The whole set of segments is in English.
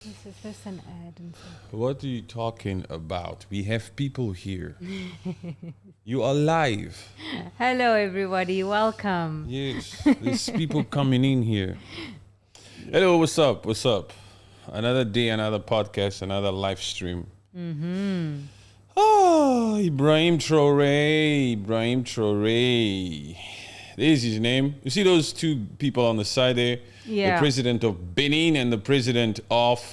This is just an ad and stuff. What are you talking about? We have people here. You are live. Hello, everybody. Welcome. Yes, there's people coming in here. Hello, what's up? What's up? Another day, another podcast, another live stream. Oh, Ibrahim Traore. Ibrahim Traore. There's his name. You see those two people on the side there? Yeah. The president of Benin and the president of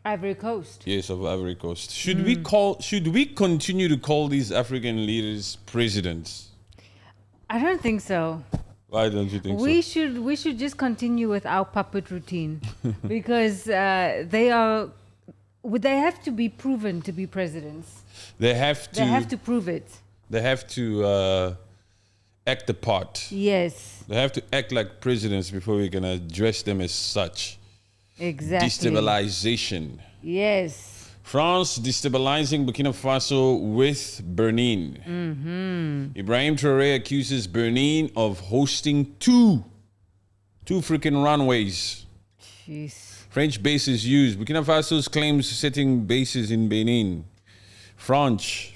Ivory Coast. Yes, of Ivory Coast. Should we continue to call these African leaders presidents? I don't think so. Why don't you think We so? should just continue with our puppet routine because they have to be proven to be presidents. They have They have to prove it. They have to act the part. Yes, They have to act like presidents before we can address them as such. exactly. Destabilization. Yes. France destabilizing Burkina Faso with Benin. Ibrahim Traore accuses Benin of hosting two freaking runways. Jeez. French bases used. Burkina Faso claims setting bases in Benin. France.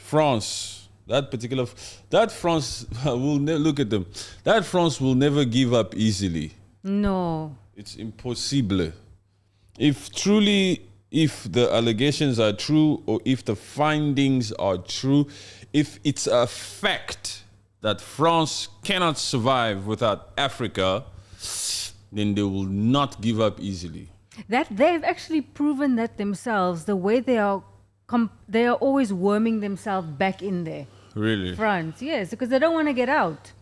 That France will look at them. That France will never give up easily. No. It's impossible. If the allegations are true, or if the findings are true, if it's a fact that France cannot survive without Africa, then they will not give up easily. That they've actually proven that themselves. The way they are always worming themselves back in there. Really? France, yes, because they don't want to get out.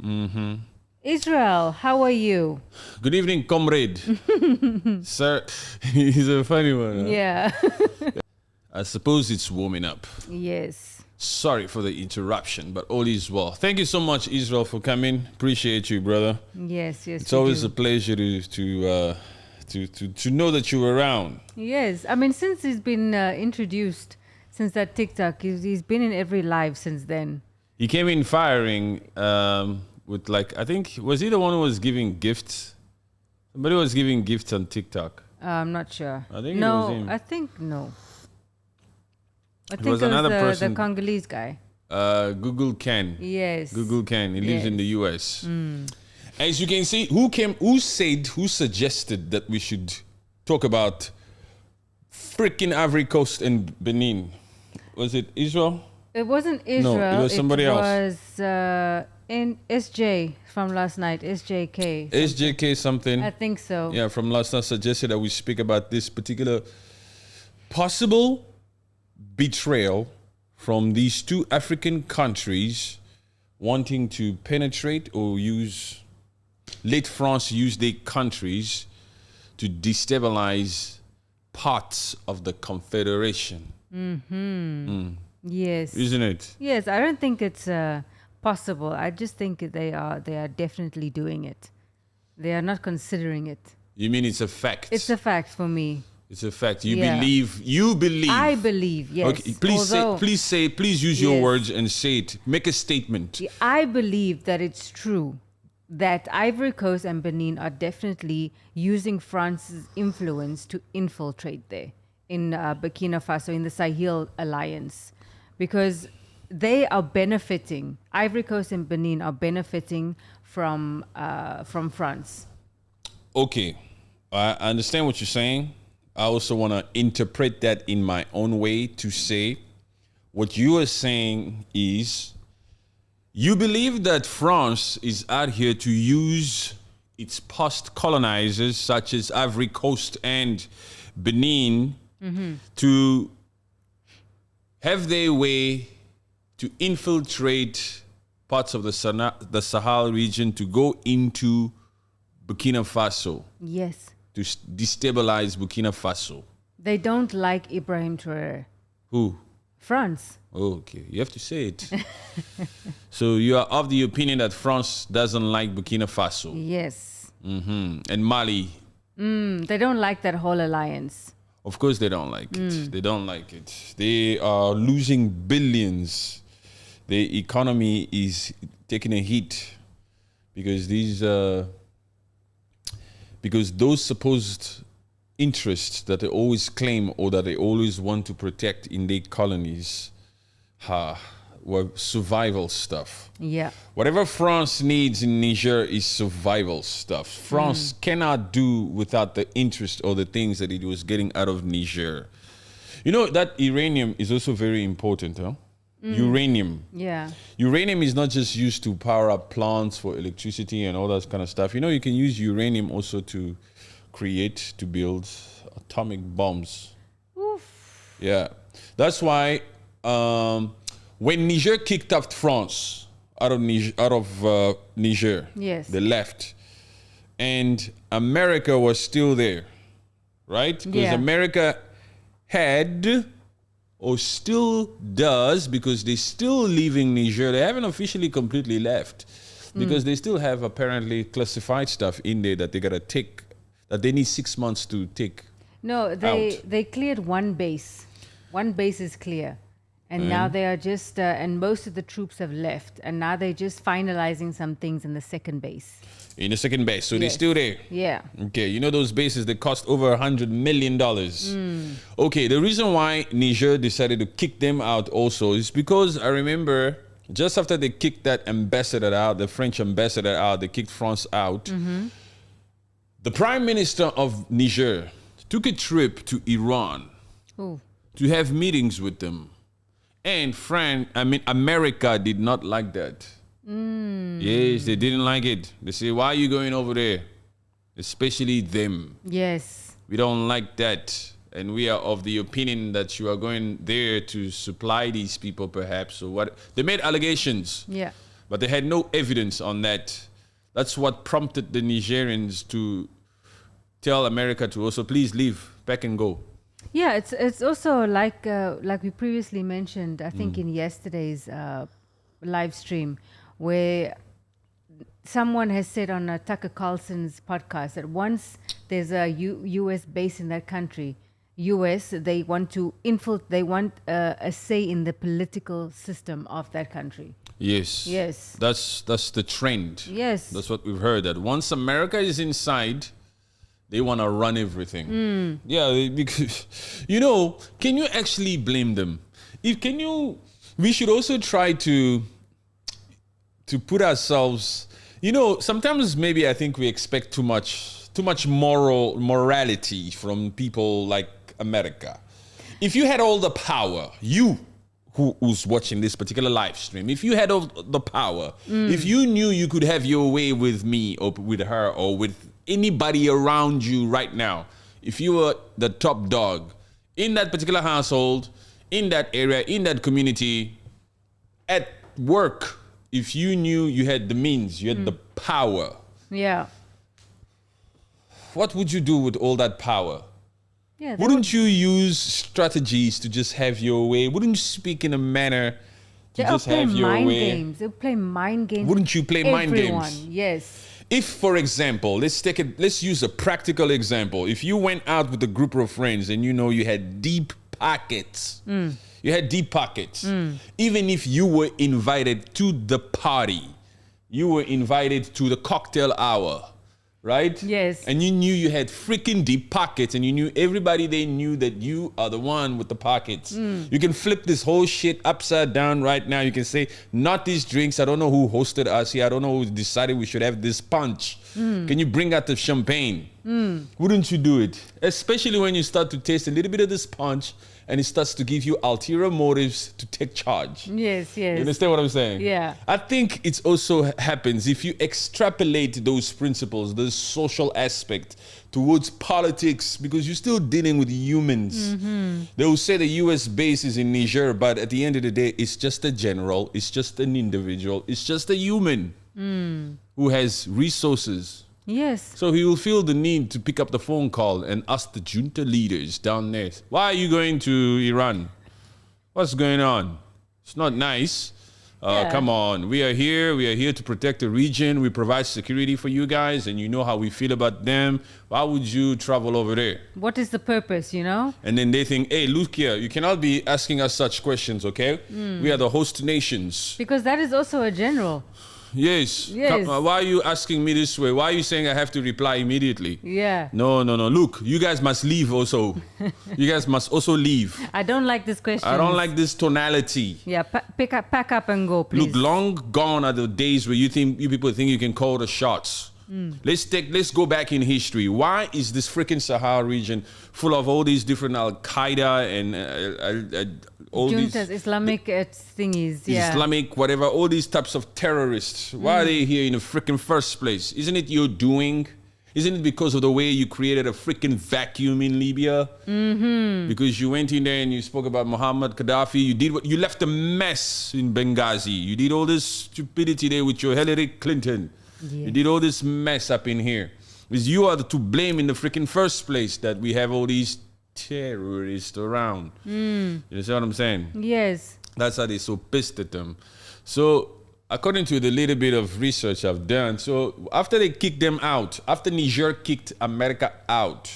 Israel, how are you? Good evening, comrade. Sir, he's a funny one. Huh? Yeah. I suppose it's warming up. Yes. Sorry for the interruption, but all is well. Thank you so much, Israel, for coming. Appreciate you, brother. Yes. It's always a pleasure to know that you're around. Yes, I mean, since he's been introduced, since that TikTok, he's been in every live since then. He came in firing with I think, was he the one who was giving gifts? Somebody was giving gifts on TikTok. I'm not sure. I think it no, was him. I think no. I think was it another was person. the Congolese guy. Google Ken. Yes. Google Ken. He lives in Yes. the US. As you can see, who suggested that we should talk about freaking Ivory Coast and Benin? Was it Israel? It wasn't Israel. it was somebody else. It was in SJ from last night. SJK. SJK something. I think so. Yeah, from last night suggested that we speak about this particular possible betrayal from these two African countries wanting to penetrate or let France use their countries to destabilize parts of the Confederation. Yes. Isn't it? Yes, I don't think it's possible. I just think they are definitely doing it. They are not considering it. You mean it's a fact? It's a fact for me. It's a fact. You Yeah. believe. I believe, yes. Okay, please use your Yes. words and say it. Make a statement. I believe that it's true that Ivory Coast and Benin are definitely using France's influence to infiltrate there in Burkina Faso, in the Sahel alliance, because they are benefiting. Ivory Coast and Benin are benefiting from France. Okay, I understand what you're saying. I also want to interpret that in my own way to say what you are saying is you believe that France is out here to use its past colonizers, such as Ivory Coast and Benin, to have their way to infiltrate parts of the Sahel region to go into Burkina Faso, Yes. to destabilize Burkina Faso. They don't like Ibrahim Traore. Who? France. Oh, okay, you have to say it. So you are of the opinion that France doesn't like Burkina Faso. Yes. And Mali. They don't like that whole alliance. Of course they don't like it. They don't like it. They are losing billions. The economy is taking a hit because those supposed interests that they always claim or that they always want to protect in their colonies were survival stuff. Yeah. Whatever France needs in Niger is survival stuff. France cannot do without the interest or the things that it was getting out of Niger. You know, that uranium is also very important, huh? Uranium. Yeah. Uranium is not just used to power up plants for electricity and all that kind of stuff. You know, you can use uranium also to build atomic bombs. Oof. Yeah. That's why when Niger kicked out France out of Niger, Yes. they left. And America was still there, right? Because Yeah. America had or still does, because they still live in Niger. They haven't officially completely left because they still have apparently classified stuff in there that they gotta take, that they need 6 months to take. No, they cleared one base. One base is clear. And now they are just, and most of the troops have left. And now they're just finalizing some things in the second base. In the second base, so they're Yes. still there. Yeah. Okay, you know those bases that cost over $100 million. Okay, the reason why Niger decided to kick them out also is because I remember just after they kicked that ambassador out, the French ambassador out, they kicked France out. The prime minister of Niger took a trip to Iran Ooh. to have meetings with them. And America did not like that. Yes, they didn't like it. They say, why are you going over there? Especially them. Yes. We don't like that. And we are of the opinion that you are going there to supply these people perhaps, or what. They made allegations, Yeah. but they had no evidence on that. That's what prompted the Nigerians to tell America to also please leave, pack and go. Yeah, it's also like we previously mentioned, I think in yesterday's live stream, where someone has said on Tucker Carlson's podcast that once there's a U.S. base in that country, they want a say in the political system of that country. Yes. Yes. That's the trend. Yes. That's what we've heard, that once America is inside, they want to run everything. Yeah, because, can you actually blame them? We should also try to put ourselves, sometimes maybe I think we expect too much morality from people like America. If you had all the power, who's watching this particular live stream, if you had all the power, if you knew you could have your way with me or with her or with anybody around you right now, if you were the top dog in that particular household, in that area, in that community, at work, if you knew you had the means, you had the power, Yeah. what would you do with all that power? Yeah. Wouldn't you use strategies to just have your way? Wouldn't you speak in a manner to just have your mind way? games. They'll play mind games. Wouldn't you play mind Everyone. games? Yes. If, for example, let's use a practical example. If you went out with a group of friends and you had deep pockets, even if you were invited to the party, you were invited to the cocktail hour, right? Yes. And you knew you had freaking deep pockets, and you knew everybody, they knew that you are the one with the pockets. You can flip this whole shit upside down right now. You can say, not these drinks. I don't know who hosted us here. I don't know who decided we should have this punch. Can you bring out the champagne? Wouldn't you do it? Especially when you start to taste a little bit of this punch and it starts to give you ulterior motives to take charge. Yes, yes. You understand what I'm saying? Yeah. I think it also happens if you extrapolate those principles, the social aspect towards politics, because you're still dealing with humans. They will say the US base is in Niger, but at the end of the day, it's just a general, it's just an individual, it's just a human who has resources. Yes. So he will feel the need to pick up the phone call and ask the junta leaders down there, why are you going to Iran? What's going on? It's not nice. Yeah. Come on, we are here to protect the region. We provide security for you guys, and you know how we feel about them. Why would you travel over there? What is the purpose, And then they think, hey, look here, you cannot be asking us such questions, okay? We are the host nations. because that is also a general. Yes. Yes. Why are you asking me this way? Why are you saying I have to reply immediately? Yeah. No. Look, you guys must leave also. You guys must also leave. I don't like this question. I don't like this tonality. Yeah, pack up and go, please. Look, long gone are the days where you people think you can call the shots. Let's go back in history. Why is this freaking Sahel region full of all these different Al Qaeda and all Juntas, these Islamic thingies, yeah. Islamic whatever, all these types of terrorists? Why are they here in the freaking first place? Isn't it your doing? Isn't it because of the way you created a freaking vacuum in Libya? Mm-hmm. Because you went in there and you spoke about Muhammad Gaddafi. You left a mess in Benghazi. You did all this stupidity there with your Hillary Clinton. Yes. You did all this mess up in here. Because you are to blame in the freaking first place that we have all these terrorists around. You understand what I'm saying? Yes. That's how they're so pissed at them. So, according to the little bit of research I've done, so after they kicked them out, after Niger kicked America out,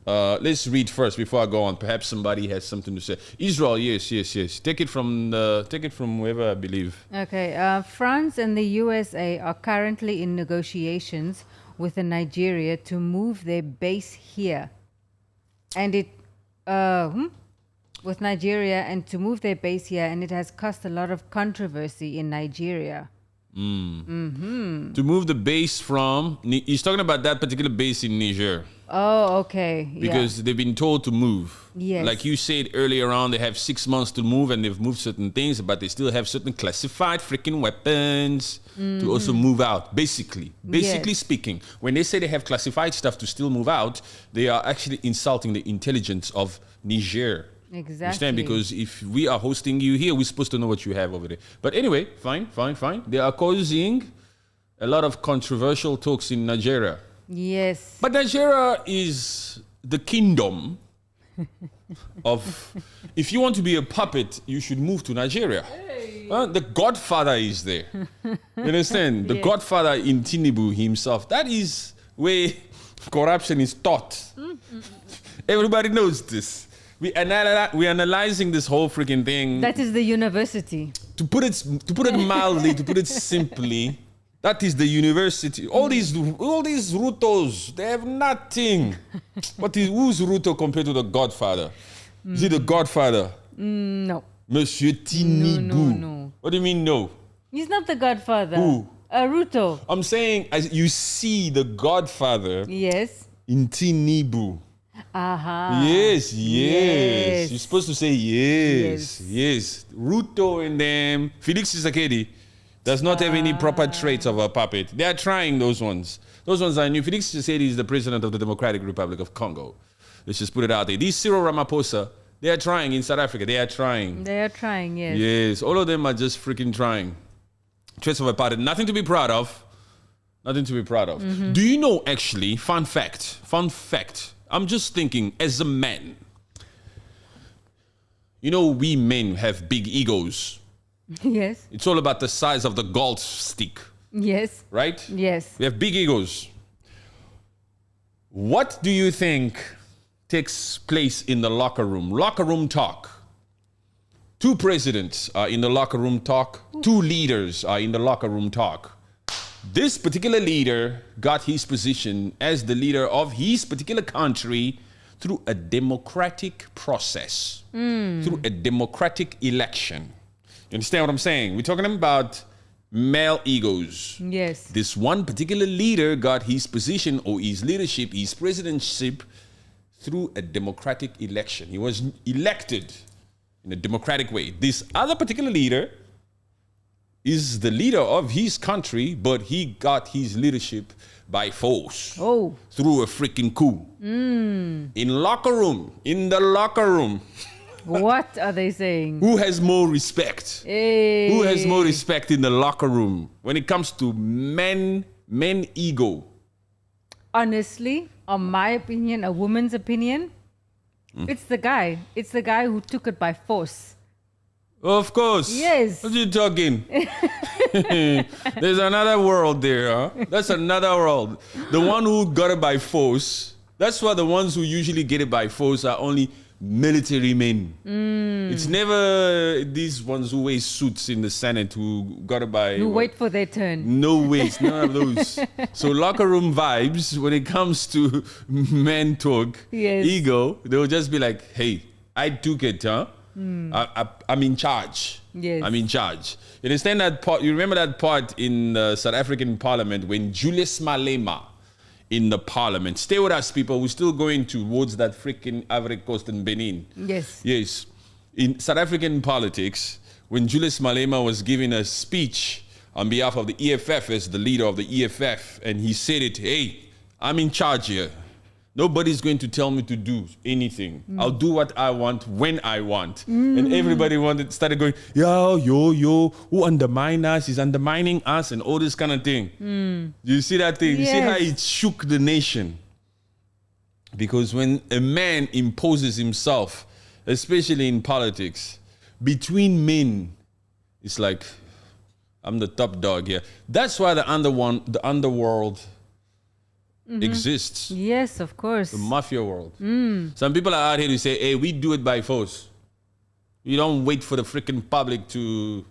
let's read first before I go on. Perhaps somebody has something to say. Israel, yes. Take it from whoever I believe. Okay. France and the USA are currently in negotiations with Nigeria to move their base here. And with Nigeria and to move their base here, and it has caused a lot of controversy in Nigeria. To move the base from, he's talking about that particular base in Niger. Oh, okay. Because they've been told to move. Yes. Like you said earlier on, they have 6 months to move and they've moved certain things, but they still have certain classified freaking weapons to also move out. Basically Yes. speaking, when they say they have classified stuff to still move out, they are actually insulting the intelligence of Niger. Exactly. Understand? Because if we are hosting you here, we're supposed to know what you have over there. But anyway, fine. They are causing a lot of controversial talks in Nigeria. Yes. But Nigeria is the kingdom of, if you want to be a puppet, you should move to Nigeria. Hey. The Godfather is there. You understand? The Godfather in Tinubu himself. That is where corruption is taught. Everybody knows this. We're analyzing this whole freaking thing. That is the university. To put it mildly, to put it simply, that is the university. All these Rutos, they have nothing. Who's Ruto compared to the Godfather? Is it the Godfather? No. Monsieur Tinubu. No. What do you mean no? He's not the Godfather. Who? Ruto. I'm saying as you see the Godfather Yes. in Tinubu. Aha. Yes. Yes. You're supposed to say yes. Ruto and them. Felix Tshisekedi does not have any proper traits of a puppet. They are trying those ones. Those ones are new. Felix Tshisekedi is the president of the Democratic Republic of Congo. Let's just put it out there. These Cyril Ramaphosa, they are trying in South Africa. They are trying. They are trying, yes. Yes, all of them are just freaking trying. Traits of a puppet. Nothing to be proud of. Do you know, actually, fun fact, I'm just thinking, as a man, you know, we men have big egos. Yes. It's all about the size of the golf stick, Yes. right? Yes. We have big egos. What do you think takes place in the locker room? Locker room talk. 2 presidents are in the locker room talk. 2 leaders are in the locker room talk. This particular leader got his position as the leader of his particular country through a democratic process, through a democratic election. You understand what I'm saying? We're talking about male egos. Yes. This one particular leader got his position or his leadership, his presidentship through a democratic election. He was elected in a democratic way. This other particular leader is the leader of his country, but he got his leadership by force. Oh. Through a freaking coup. In the locker room. What are they saying? Who has more respect? Hey. Who has more respect in the locker room when it comes to men ego? Honestly, on my opinion, a woman's opinion, it's the guy. It's the guy who took it by force. Of course. Yes. What are you talking? There's another world there, huh? That's another world. The one who got it by force, that's why the ones who usually get it by force are only military men. It's never these ones who wear suits in the Senate who got to buy. Who wait for their turn. No ways, none of those. So locker room vibes when it comes to men talk, Yes. ego, they'll just be like, hey, I took it, huh? I'm in charge. Yes. I'm in charge. You understand that part? You remember that part in the South African parliament when Julius Malema in the parliament. Stay with us, people. We're still going towards that freaking Ivory Coast and Benin. Yes. Yes. In South African politics, when Julius Malema was giving a speech on behalf of the EFF as the leader of the EFF, and he said it, hey, I'm in charge here. Nobody's going to tell me to do anything. I'll do what I want when I want. And everybody started going, yo, who undermine us? He's undermining us and all this kind of thing. You see that thing? You see how it shook the nation? Because when a man imposes himself, especially in politics, between men, it's like, I'm the top dog here. That's why the underworld exists. Yes, of course. The mafia world. Some people are out here to say, hey, we do it by force. You don't wait for the freaking public to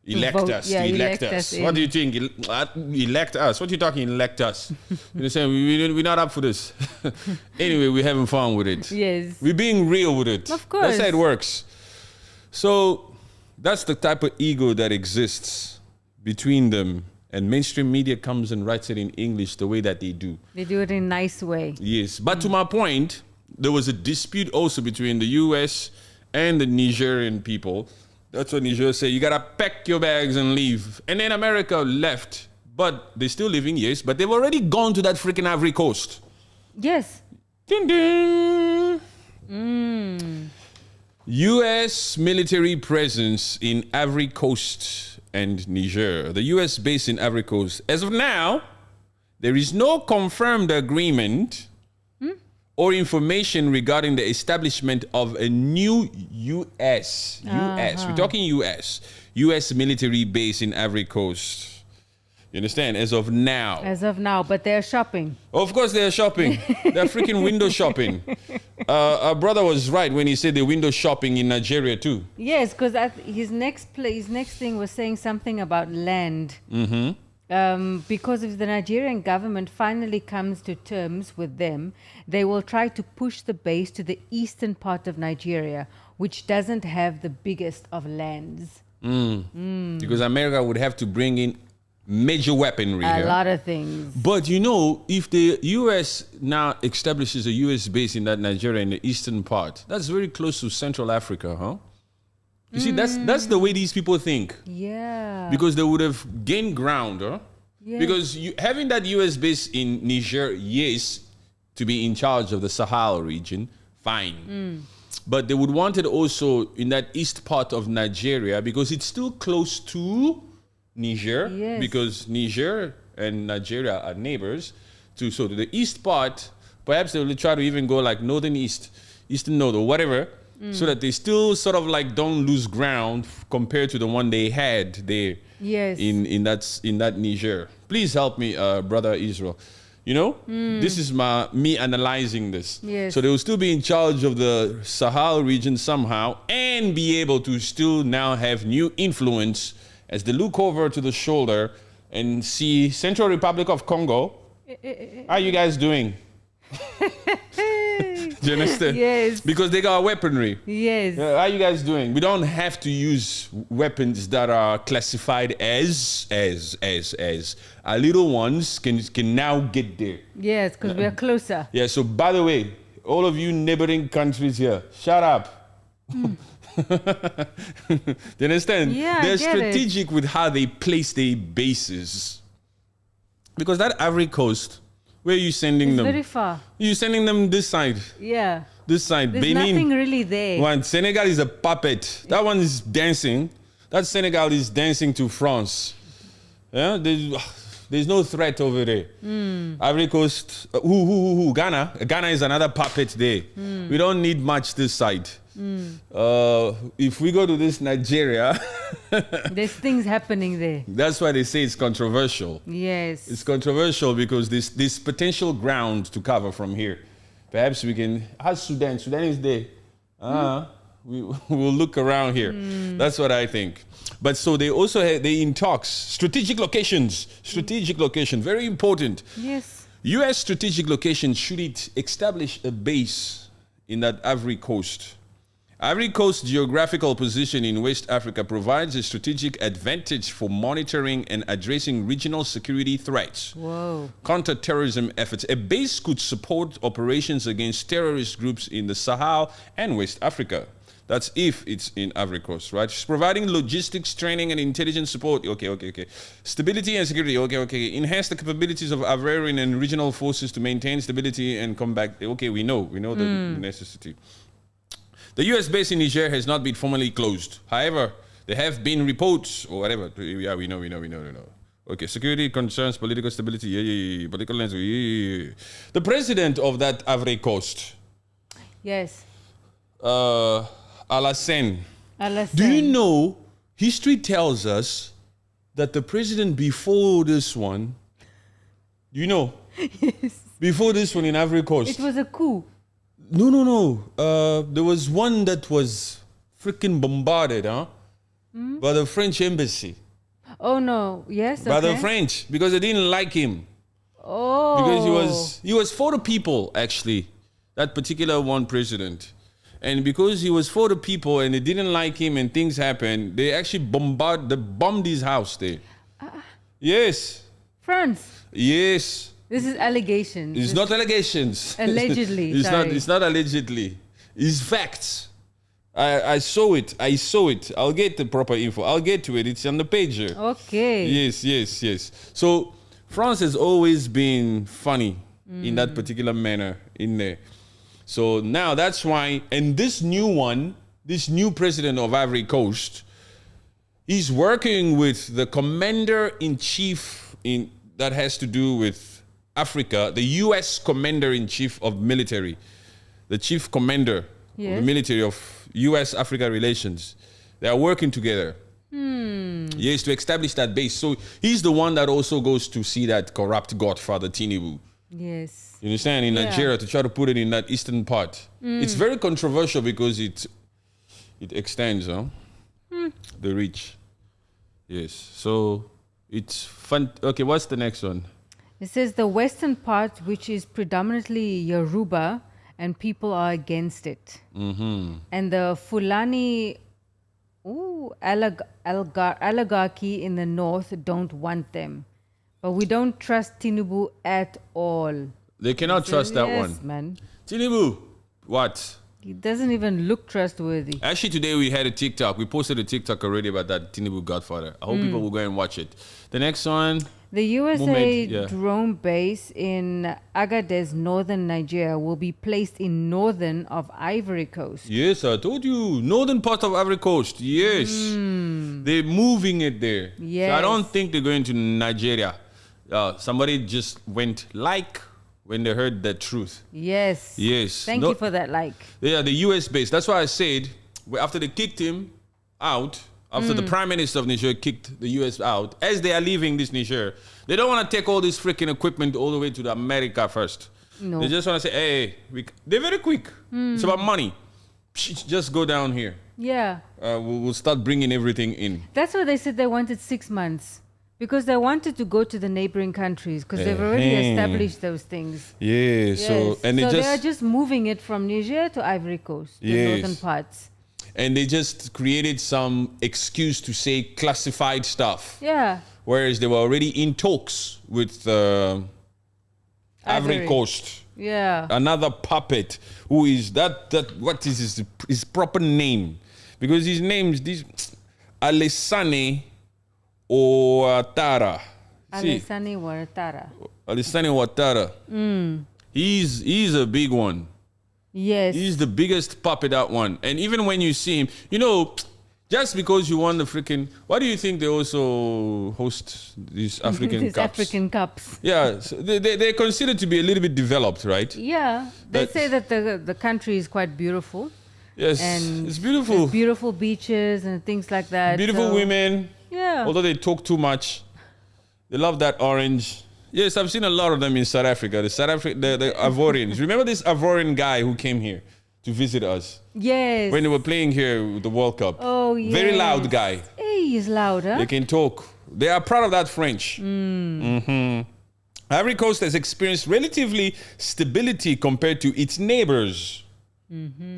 elect vote. us. Yeah, to elect elect us. us What in. do you think? Elect us? What are you talking, elect us? You're saying we're not up for this. Anyway, we're having fun with it. Yes. We're being real with it. Of course. That's how it works. So that's the type of ego that exists between them. And mainstream media comes and writes it in English the way that they do. They do it in a nice way. Yes. But to my point, there was a dispute also between the US and the Nigerian people. That's what Niger said. You got to pack your bags and leave. And then America left. But they're still living, yes. But they've already gone to that freaking Ivory Coast. Yes. Ding, ding. U.S. military presence in Ivory Coast and Niger. The U.S. base in Ivory Coast. As of now, there is no confirmed agreement or information regarding the establishment of a new U.S. We're talking U.S. military base in Ivory Coast. You understand? As of now. As of now, but they're shopping. Of course they're shopping. They're freaking window shopping. Our brother was right when he said they're window shopping in Nigeria too. Yes, because his next thing was saying something about land. Because if the Nigerian government finally comes to terms with them, they will try to push the base to the eastern part of Nigeria, which doesn't have the biggest of lands. Because America would have to bring in major weaponry A here. lot of things. But you know, if the U.S. now establishes a U.S. base in that Nigeria in the eastern part, that's very close to Central Africa, huh? You see, that's the way these people think. Yeah. Because they would have gained ground, huh? Yes. Because having that U.S. base in Niger, yes, to be in charge of the Sahel region, fine. But they would want it also in that east part of Nigeria because it's still close to Niger, Yes. because Niger and Nigeria are neighbors. So to the east part, perhaps they will try to even go like northern east, eastern north or whatever, so that they still sort of like don't lose ground compared to the one they had there. Yes. In that Niger. Please help me, brother Israel. You know, this is me analyzing this. Yes. So they will still be in charge of the Sahel region somehow and be able to still now have new influence as they look over to the shoulder and see Central Republic of Congo. How are you guys doing? Do you understand? Yes. Because they got weaponry. Yes. How are you guys doing? We don't have to use weapons that are classified as. Our little ones can now get there. Yes, because we are closer. Yeah, so by the way, all of you neighboring countries here, shut up. Do you understand? Yeah, They're I get it. strategic with how they place their bases. Because that Ivory Coast, where are you sending It's them? very far. You're sending them this side. Yeah. This side. There's Benin. nothing really there. One, Senegal is a puppet. That one is dancing. That Senegal is dancing to France. Yeah, there's no threat over there. Ivory Coast, Ghana. Ghana is another puppet there. We don't need much this side. If we go to this Nigeria, There's things happening there. that's why they say it's controversial. Yes. It's controversial because this potential ground to cover from here. Perhaps we can. How's Sudan? Sudan is there. We will look around here. That's what I think. But so they also they in talks. Strategic locations. Strategic location. Very important. Yes. U.S. strategic location, should it establish a base in that Ivory Coast? Ivory Coast's geographical position in West Africa provides a strategic advantage for monitoring and addressing regional security threats. Whoa. Counter-terrorism efforts. A base could support operations against terrorist groups in the Sahel and West Africa. That's if it's in Ivory Coast, right? She's providing logistics, training, and intelligence support. Okay. Stability and security. Okay. Enhance the capabilities of Ivorian and regional forces to maintain stability and combat. Okay, we know the necessity. The U.S. base in Niger has not been formally closed. However, there have been reports or whatever. Yeah, we know. Okay, security concerns, political stability. Yeah. Political landscape. Yeah. The president of that Ivory Coast. Yes. Alassane. Alassane. Do you know, history tells us that the president before this one, Yes. before this one in Ivory Coast. It was a coup. No. There was one that was freaking bombarded, by the French embassy. Oh no. Yes. By Okay. the French, because they didn't like him. Oh. Because he was for the people, actually, that particular one president. And because he was for the people and they didn't like him and things happened, they actually bombed his house there. Yes. France. Yes. This is allegations. It's not allegations. Allegedly. It's not allegedly. It's facts. I saw it. I'll get the proper info. I'll get to it. It's on the page here. Okay. Yes. So France has always been funny in that particular manner in there. So now that's why, and this new president of Ivory Coast, he's working with the commander-in-chief that has to do with Africa, the U.S. commander-in-chief of military, the chief commander of the military of U.S.-Africa relations. They are working together. Yes, to establish that base. So he's the one that also goes to see that corrupt godfather Tinubu. Yes. You understand? In Nigeria, to try to put it in that eastern part. It's very controversial because it extends, the reach. Yes. So it's fun. Okay, what's the next one? It says the western part, which is predominantly Yoruba, and people are against it. And the Fulani oligarchy in the north don't want them. But we don't trust Tinubu at all. They cannot trust that one. Yes, man. Tinubu, what? He doesn't even look trustworthy. Actually, today we had a TikTok. We posted a TikTok already about that Tinubu godfather. I hope people will go and watch it. The next one. The USA Movement, drone base in Agadez, northern Nigeria, will be placed in northern of Ivory Coast. Yes, I told you. Northern part of Ivory Coast. Yes. They're moving it there. Yes. So I don't think they're going to Nigeria. Somebody just went when they heard the truth. Yes. Yes. Thank you for that like. Yeah, the US base. That's why I said, after they kicked him out, after the prime minister of Niger kicked the US out, as they are leaving this Niger, they don't want to take all this freaking equipment all the way to the America first. No. They just want to say, hey, they're very quick. It's about money. Just go down here. Yeah. We'll start bringing everything in. That's why they said they wanted 6 months. Because they wanted to go to the neighboring countries because they've already established those things. Yeah, Yes. so they are just moving it from Niger to Ivory Coast, the northern parts. And they just created some excuse to say classified stuff. Yeah. Whereas they were already in talks with Ivory Coast. Yeah. Another puppet who is what is his proper name? Because his name is this Alassane Ouattara. Alassane Ouattara. Alassane Ouattara. He's a big one. Yes. He's the biggest puppet, that one. And even when you see him, just because you won the freaking... Why do you think they also host these African These Cups? African Cups. Yeah, so they're considered to be a little bit developed, right? Yeah. They say that the country is quite beautiful. Yes, And it's beautiful. there's beautiful beaches and things like that. Beautiful women. Yeah. Although they talk too much. They love that orange. Yes, I've seen a lot of them in South Africa. The Ivorians. Remember this Ivorian guy who came here to visit us Yes. when they were playing here with the World Cup. Oh, yes. Very loud guy. Hey, he's loud, huh? They can talk. They are proud of that French. Ivory Coast has experienced relatively stability compared to its neighbors.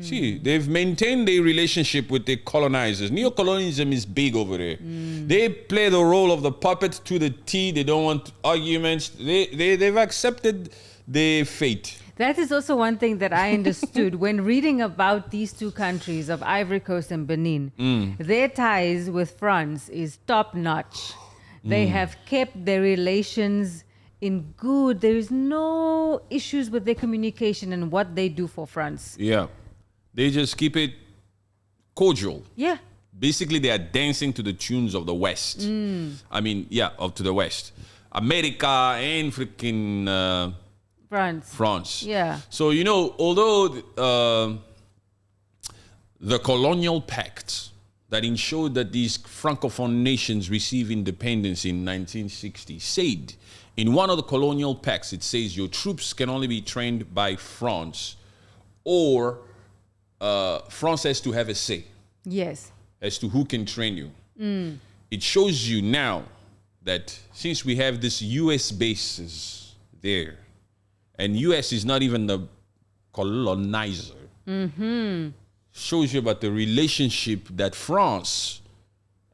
See, they've maintained their relationship with the colonizers. Neocolonialism is big over there. They play the role of the puppet to the T. They don't want arguments. They've accepted their fate. That is also one thing that I understood when reading about these two countries of Ivory Coast and Benin. Their ties with France is top notch. They have kept their relations in good. There is no issues with their communication and what they do for France. Yeah. They just keep it cordial. Yeah. Basically, they are dancing to the tunes of the West. I mean, yeah, up to the West. America and freaking France. Yeah. So, you know, although the colonial pact that ensured that these Francophone nations receive independence in 1960 said, in one of the colonial pacts, it says your troops can only be trained by France, or France has to have a say Yes. as to who can train you. It shows you now that since we have this U.S. bases there, and U.S. is not even the colonizer, shows you about the relationship that France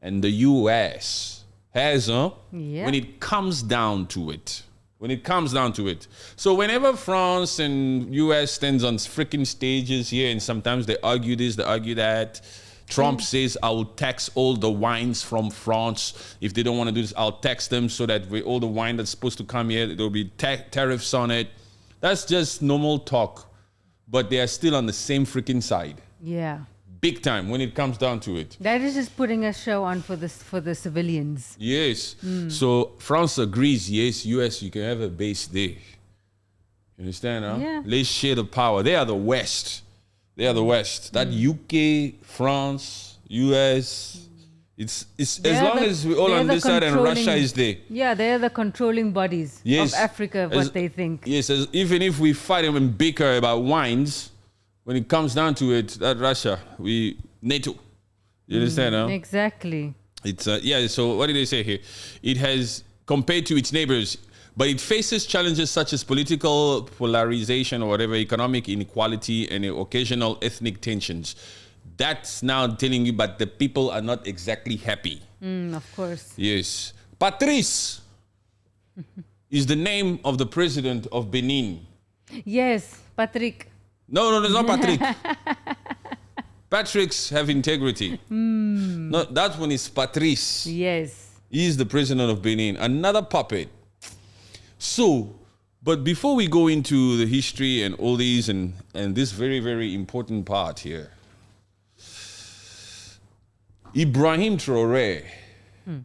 and the U.S. has, Yeah. when it comes down to it. When it comes down to it. So whenever France and U.S. stands on freaking stages here, and sometimes they argue this, they argue that, Trump says, I will tax all the wines from France. If they don't want to do this, I'll tax them so that all the wine that's supposed to come here, there'll be tariffs on it. That's just normal talk. But they are still on the same freaking side. Yeah. Big time when it comes down to it. That is just putting a show on for the civilians. Yes. So France agrees, yes, US, you can have a base there. You understand, huh? Yeah. Let's share the power. They are the West. They are the West. That UK, France, US, it's as long as we're all on this side and Russia is there. Yeah, they're the controlling bodies Yes. of Africa, what they think. Yes, even if we fight them and bicker about wines, when it comes down to it, that Russia, NATO. You understand, huh? Exactly. It's so what did they say here? It has, compared to its neighbors, but it faces challenges such as political polarization or whatever, economic inequality, and occasional ethnic tensions. That's now telling you, but the people are not exactly happy. Of course. Yes. Patrice is the name of the president of Benin. Yes, Patrick. No, it's not Patrick. Patricks have integrity. No, that one is Patrice. Yes. He is the president of Benin. Another puppet. So, but before we go into the history and all these and this very, very important part here, Ibrahim Traore,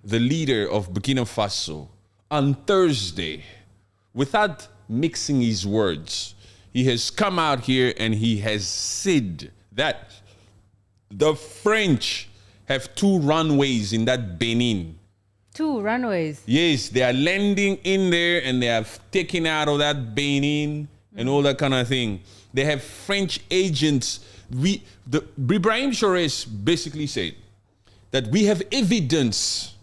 the leader of Burkina Faso, on Thursday, without mixing his words, he has come out here and he has said that the French have 2 runways in that Benin. 2 runways. Yes, they are landing in there and they have taken out of that Benin and all that kind of thing. They have French agents. Ibrahim Traore basically said that we have evidence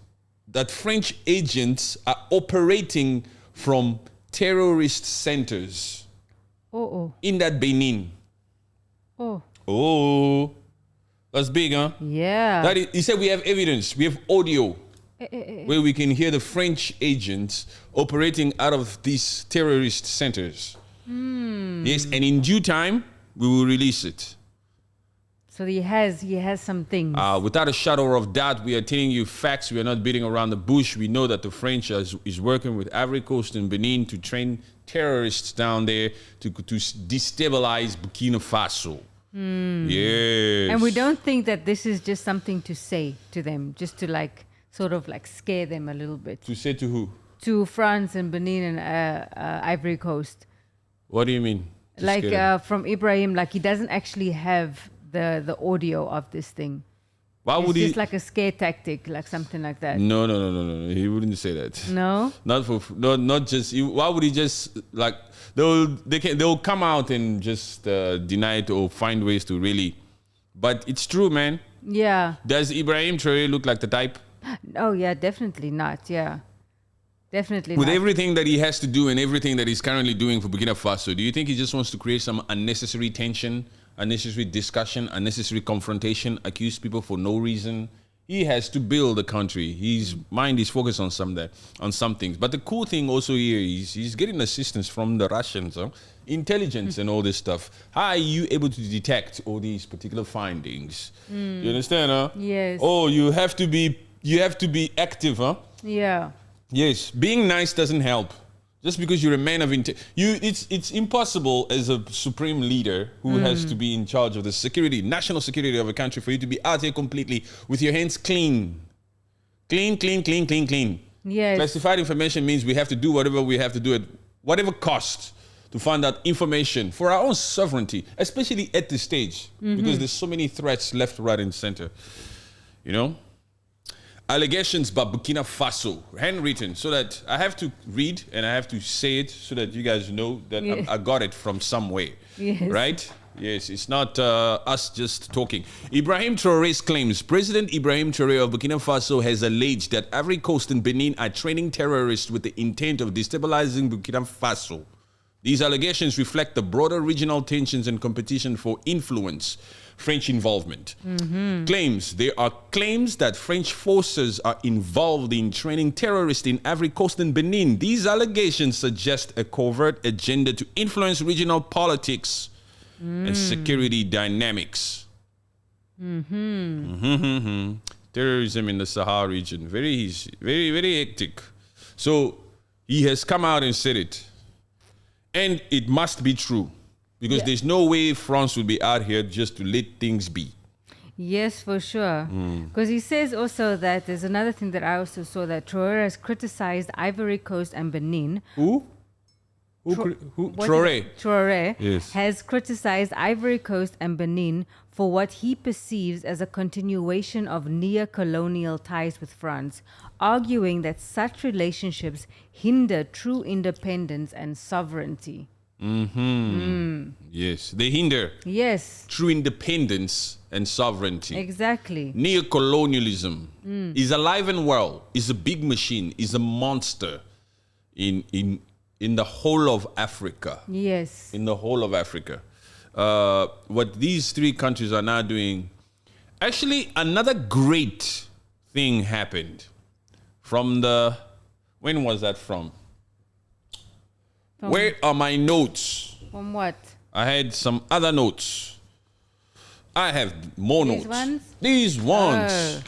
that French agents are operating from terrorist centers in that Benin. Oh, that's big, huh? Yeah. He said we have evidence. We have audio where we can hear the French agents operating out of these terrorist centers. Yes, and in due time, we will release it. So he has some things. Without a shadow of doubt, we are telling you facts. We are not beating around the bush. We know that the French is working with Ivory Coast and Benin to train terrorists down there to destabilize Burkina Faso. Yes. And we don't think that this is just something to say to them, just to sort of scare them a little bit. To say to who? To France and Benin and Ivory Coast. What do you mean? From Ibrahim, he doesn't actually have the audio of this thing. Why It's would just he? like a scare tactic, like something like that. No. He wouldn't say that. No? Not just. Why would he just like they'll come out and just deny it or find ways to really. But it's true, man. Yeah. Does Ibrahim Traore look like the type? Oh, yeah, definitely not. Yeah. Definitely With not. everything that he has to do and everything that he's currently doing for Burkina Faso, do you think he just wants to create some unnecessary tension, unnecessary discussion, unnecessary confrontation, accuse people for no reason? He has to build the country. His mind is focused on some things. But the cool thing also here is he's getting assistance from the Russians, intelligence and all this stuff. How are you able to detect all these particular findings? You understand, huh? Yes. Oh, you have to be active, huh? Yeah. Yes, being nice doesn't help. Just because you're a man of it's impossible as a supreme leader who has to be in charge of the security, national security of a country, for you to be out here completely with your hands clean. Clean. Yes. Classified information means we have to do whatever we have to do at whatever cost to find out information for our own sovereignty, especially at this stage, because there's so many threats left, right, and center. You know? Allegations by Burkina Faso, handwritten, so that I have to read and I have to say it so that you guys know that I got it from somewhere. Yes. Right? Yes, it's not us just talking. Ibrahim Traore's claims. President Ibrahim Traore of Burkina Faso has alleged that Ivory Coast and Benin are training terrorists with the intent of destabilizing Burkina Faso. These allegations reflect the broader regional tensions and competition for influence. French involvement. There are claims that French forces are involved in training terrorists in Ivory Coast and Benin. These allegations suggest a covert agenda to influence regional politics and security dynamics. Terrorism in the Sahel region. Very hectic. So he has come out and said it. And it must be true. Because there's no way France would be out here just to let things be. Yes, for sure. Because he says also that there's another thing that I also saw, that Traore has criticized Ivory Coast and Benin. Who? Traore. Traore Yes. has criticized Ivory Coast and Benin for what he perceives as a continuation of neocolonial ties with France, arguing that such relationships hinder true independence and sovereignty. Yes, they hinder Yes, true independence and sovereignty. exactly. Neocolonialism is alive and well, is a big machine, is a monster in the whole of Africa. Yes. In the whole of Africa. What these three countries are now doing, actually another great thing happened from when was that from? Where are my notes? From what? I had some other notes. I have more These notes. ones? These ones. Oh.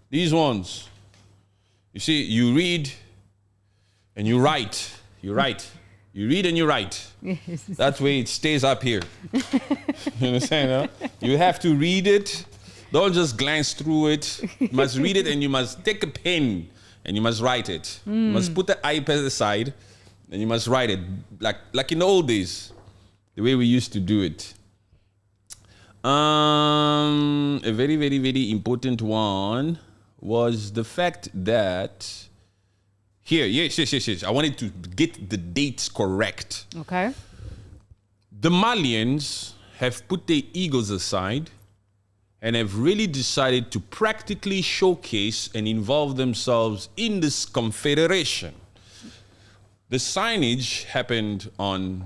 These ones. You see, you read and you write. You write. You read and you write. Yes. That way it stays up here. You understand? Huh? You have to read it. Don't just glance through it. You must read it and you must take a pen and you must write it. You must put the iPad aside and you must write it like in the old days, the way we used to do it. A very, very, very important one was the fact that here, yes. I wanted to get the dates correct. Okay. The Malians have put their egos aside and have really decided to practically showcase and involve themselves in this confederation. The signage happened on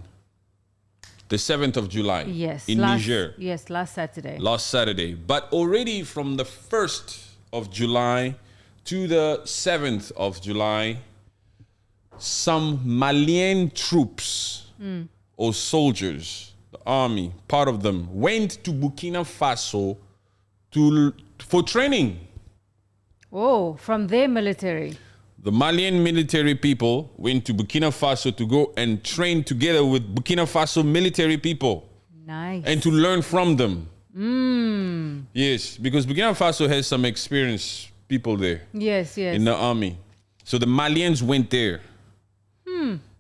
the 7th of July in Niger. Yes, last Saturday. Last Saturday. But already from the 1st of July to the 7th of July, some Malian troops or soldiers, the army, part of them, went to Burkina Faso for training. Oh, from their military. The Malian military people went to Burkina Faso to go and train together with Burkina Faso military people. Nice. And to learn from them. Yes, because Burkina Faso has some experienced people there Yes. in the army. So the Malians went there.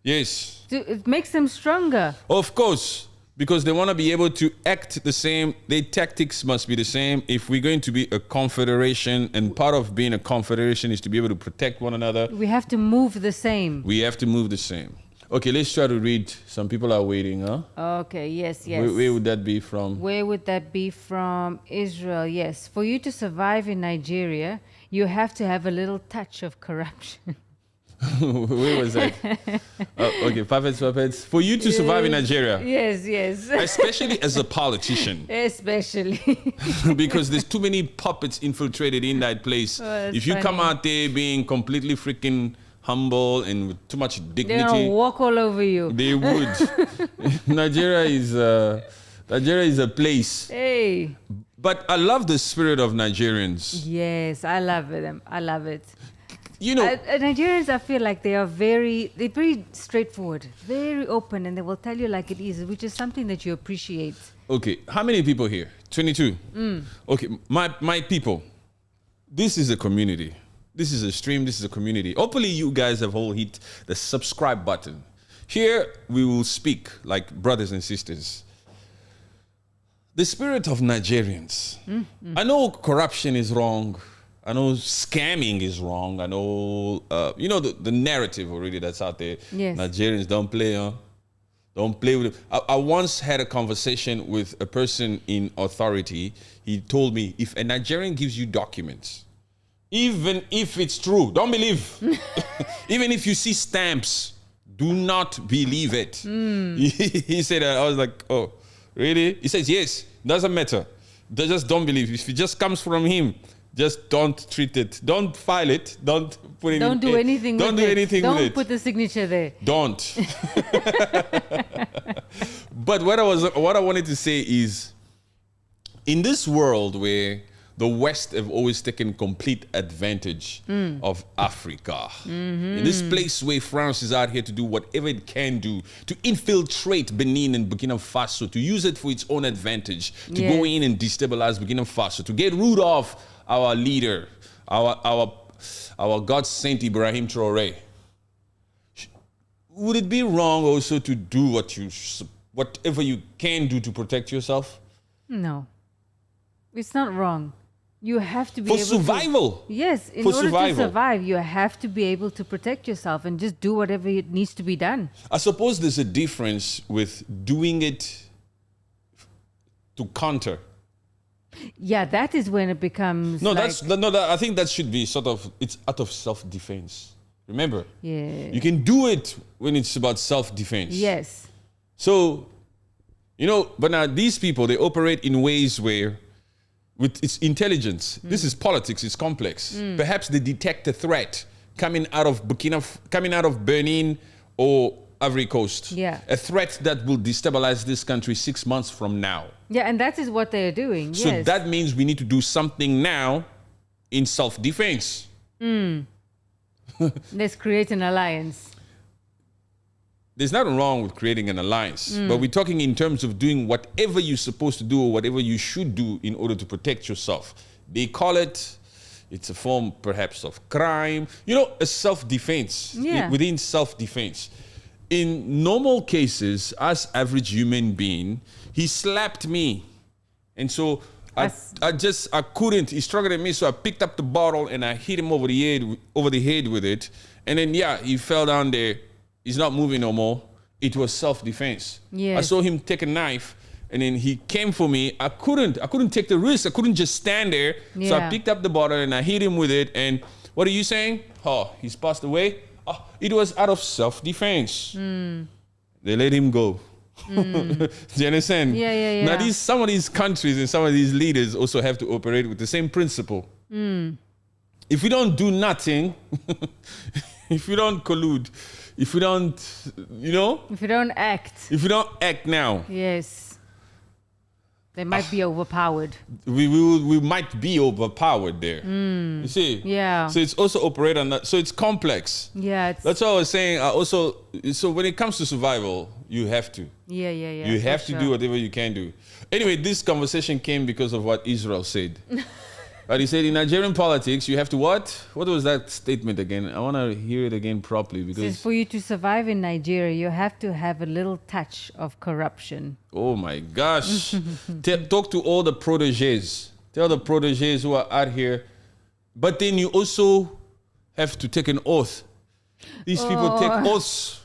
Yes. It makes them stronger. Of course. because they want to be able to act the same. Their tactics must be the same. If we're going to be a confederation, and part of being a confederation is to be able to protect one another, We have to move the same. we have to move the same. Okay, let's try to read. Some people are waiting, huh? Okay, yes. Where would that be from? Where would that be from? Israel, yes. For you to survive in Nigeria, you have to have a little touch of corruption. Where was that? Okay, puppets. For you to survive in Nigeria, Yes. especially as a politician, Especially. because there's too many puppets infiltrated in that place. that's If you come funny. out there being completely freaking humble and with too much They're going to dignity, walk all over you. they would. Nigeria is a place. Hey. But I love the spirit of Nigerians. Yes, I love it. I love it. You know, Nigerians, I feel like they're very straightforward, very open, and they will tell you like it is, which is something that you appreciate. okay, how many people here? 22. Okay, my people, this is a community. This is a stream. This is a community. Hopefully, you guys have all hit the subscribe button. Here, we will speak like brothers and sisters. The spirit of Nigerians. I know corruption is wrong. I know scamming is wrong. I know, the narrative already that's out there. Yes. Nigerians don't play, huh? Don't play with it. I once had a conversation with a person in authority. He told me, if a Nigerian gives you documents, even if it's true, don't believe. Even if you see stamps, do not believe it. He said that. I was like, oh, really? He says, yes, doesn't matter. Just don't believe. If it just comes from him, just don't treat it. Don't file it. Don't put it Don't do anything with it. Don't do anything with it. Don't put the signature there. Don't. But what I wanted to say is, in this world where the West have always taken complete advantage of Africa, in this place where France is out here to do whatever it can do to infiltrate Benin and Burkina Faso, to use it for its own advantage, to go in and destabilize Burkina Faso, to get rid of our leader, our God Saint Ibrahim Traore. Would it be wrong also to do whatever you can do to protect yourself? No. It's not wrong. You have to be For able survival. Yes, in For order survival. to survive, you have to be able to protect yourself and just do whatever it needs to be done. I suppose there's a difference with doing it to counter. Yeah, that is when it becomes No, like, I think that should be it's out of self-defense. Remember? yeah. You can do it when it's about self-defense. Yes. So, but now these people, they operate in ways where, with its intelligence, this is politics, it's complex. Perhaps they detect a threat coming out of Benin or Ivory Coast. Yeah. A threat that will destabilize this country 6 months from now. Yeah, and that is what they're doing. So yes. that means we need to do something now in self-defense. Let's create an alliance. There's nothing wrong with creating an alliance, but we're talking in terms of doing whatever you're supposed to do or whatever you should do in order to protect yourself. They call it's a form perhaps of crime, a self-defense, Yeah. within self-defense. In normal cases, as average human being, he slapped me. And so I couldn't, he struggled at me, so I picked up the bottle and I hit him over the head with it. And then, he fell down there. He's not moving no more. It was self-defense. Yes. I saw him take a knife and then he came for me. I couldn't take the risk. I couldn't just stand there. So I Yeah. picked up the bottle and I hit him with it. And what are you saying? Oh, he's passed away? Oh, it was out of self-defense. They let him go. Do you understand? Yeah. Now, some of these countries and some of these leaders also have to operate with the same principle. If we don't do nothing, if we don't collude, if we don't, If you don't act, if we don't act now, yes, they might be overpowered. we might be overpowered there. You see? Yeah. So it's also operate on that. So it's complex. Yeah, it's, That's what I was saying. So when it comes to survival, you have to. yeah. You for have to sure. do whatever you can do. Anyway, this conversation came because of what Israel said. But he said in Nigerian politics, you have to what? What was that statement again? I want to hear it again properly Says because. for you to survive in Nigeria, you have to have a little touch of corruption. Oh my gosh. Talk to all the proteges. Tell the proteges who are out here. But then you also have to take an oath. These people take oaths.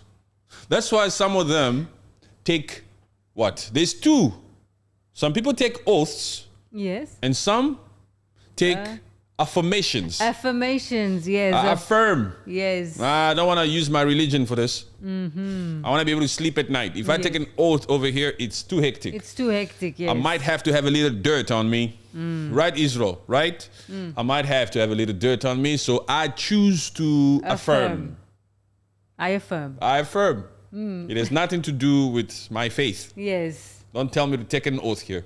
That's why some of them take what? There's two. Some people take oaths Yes. and some take affirmations. Affirmations, yes. I affirm. Yes. I don't want to use my religion for this. I want to be able to sleep at night. If I take an oath over here, it's too hectic. It's too hectic, yes. I might have to have a little dirt on me. Right, Israel? Right? I might have to have a little dirt on me. So I choose to affirm. I affirm. I affirm. It has nothing to do with my faith. Yes. Don't tell me to take an oath here.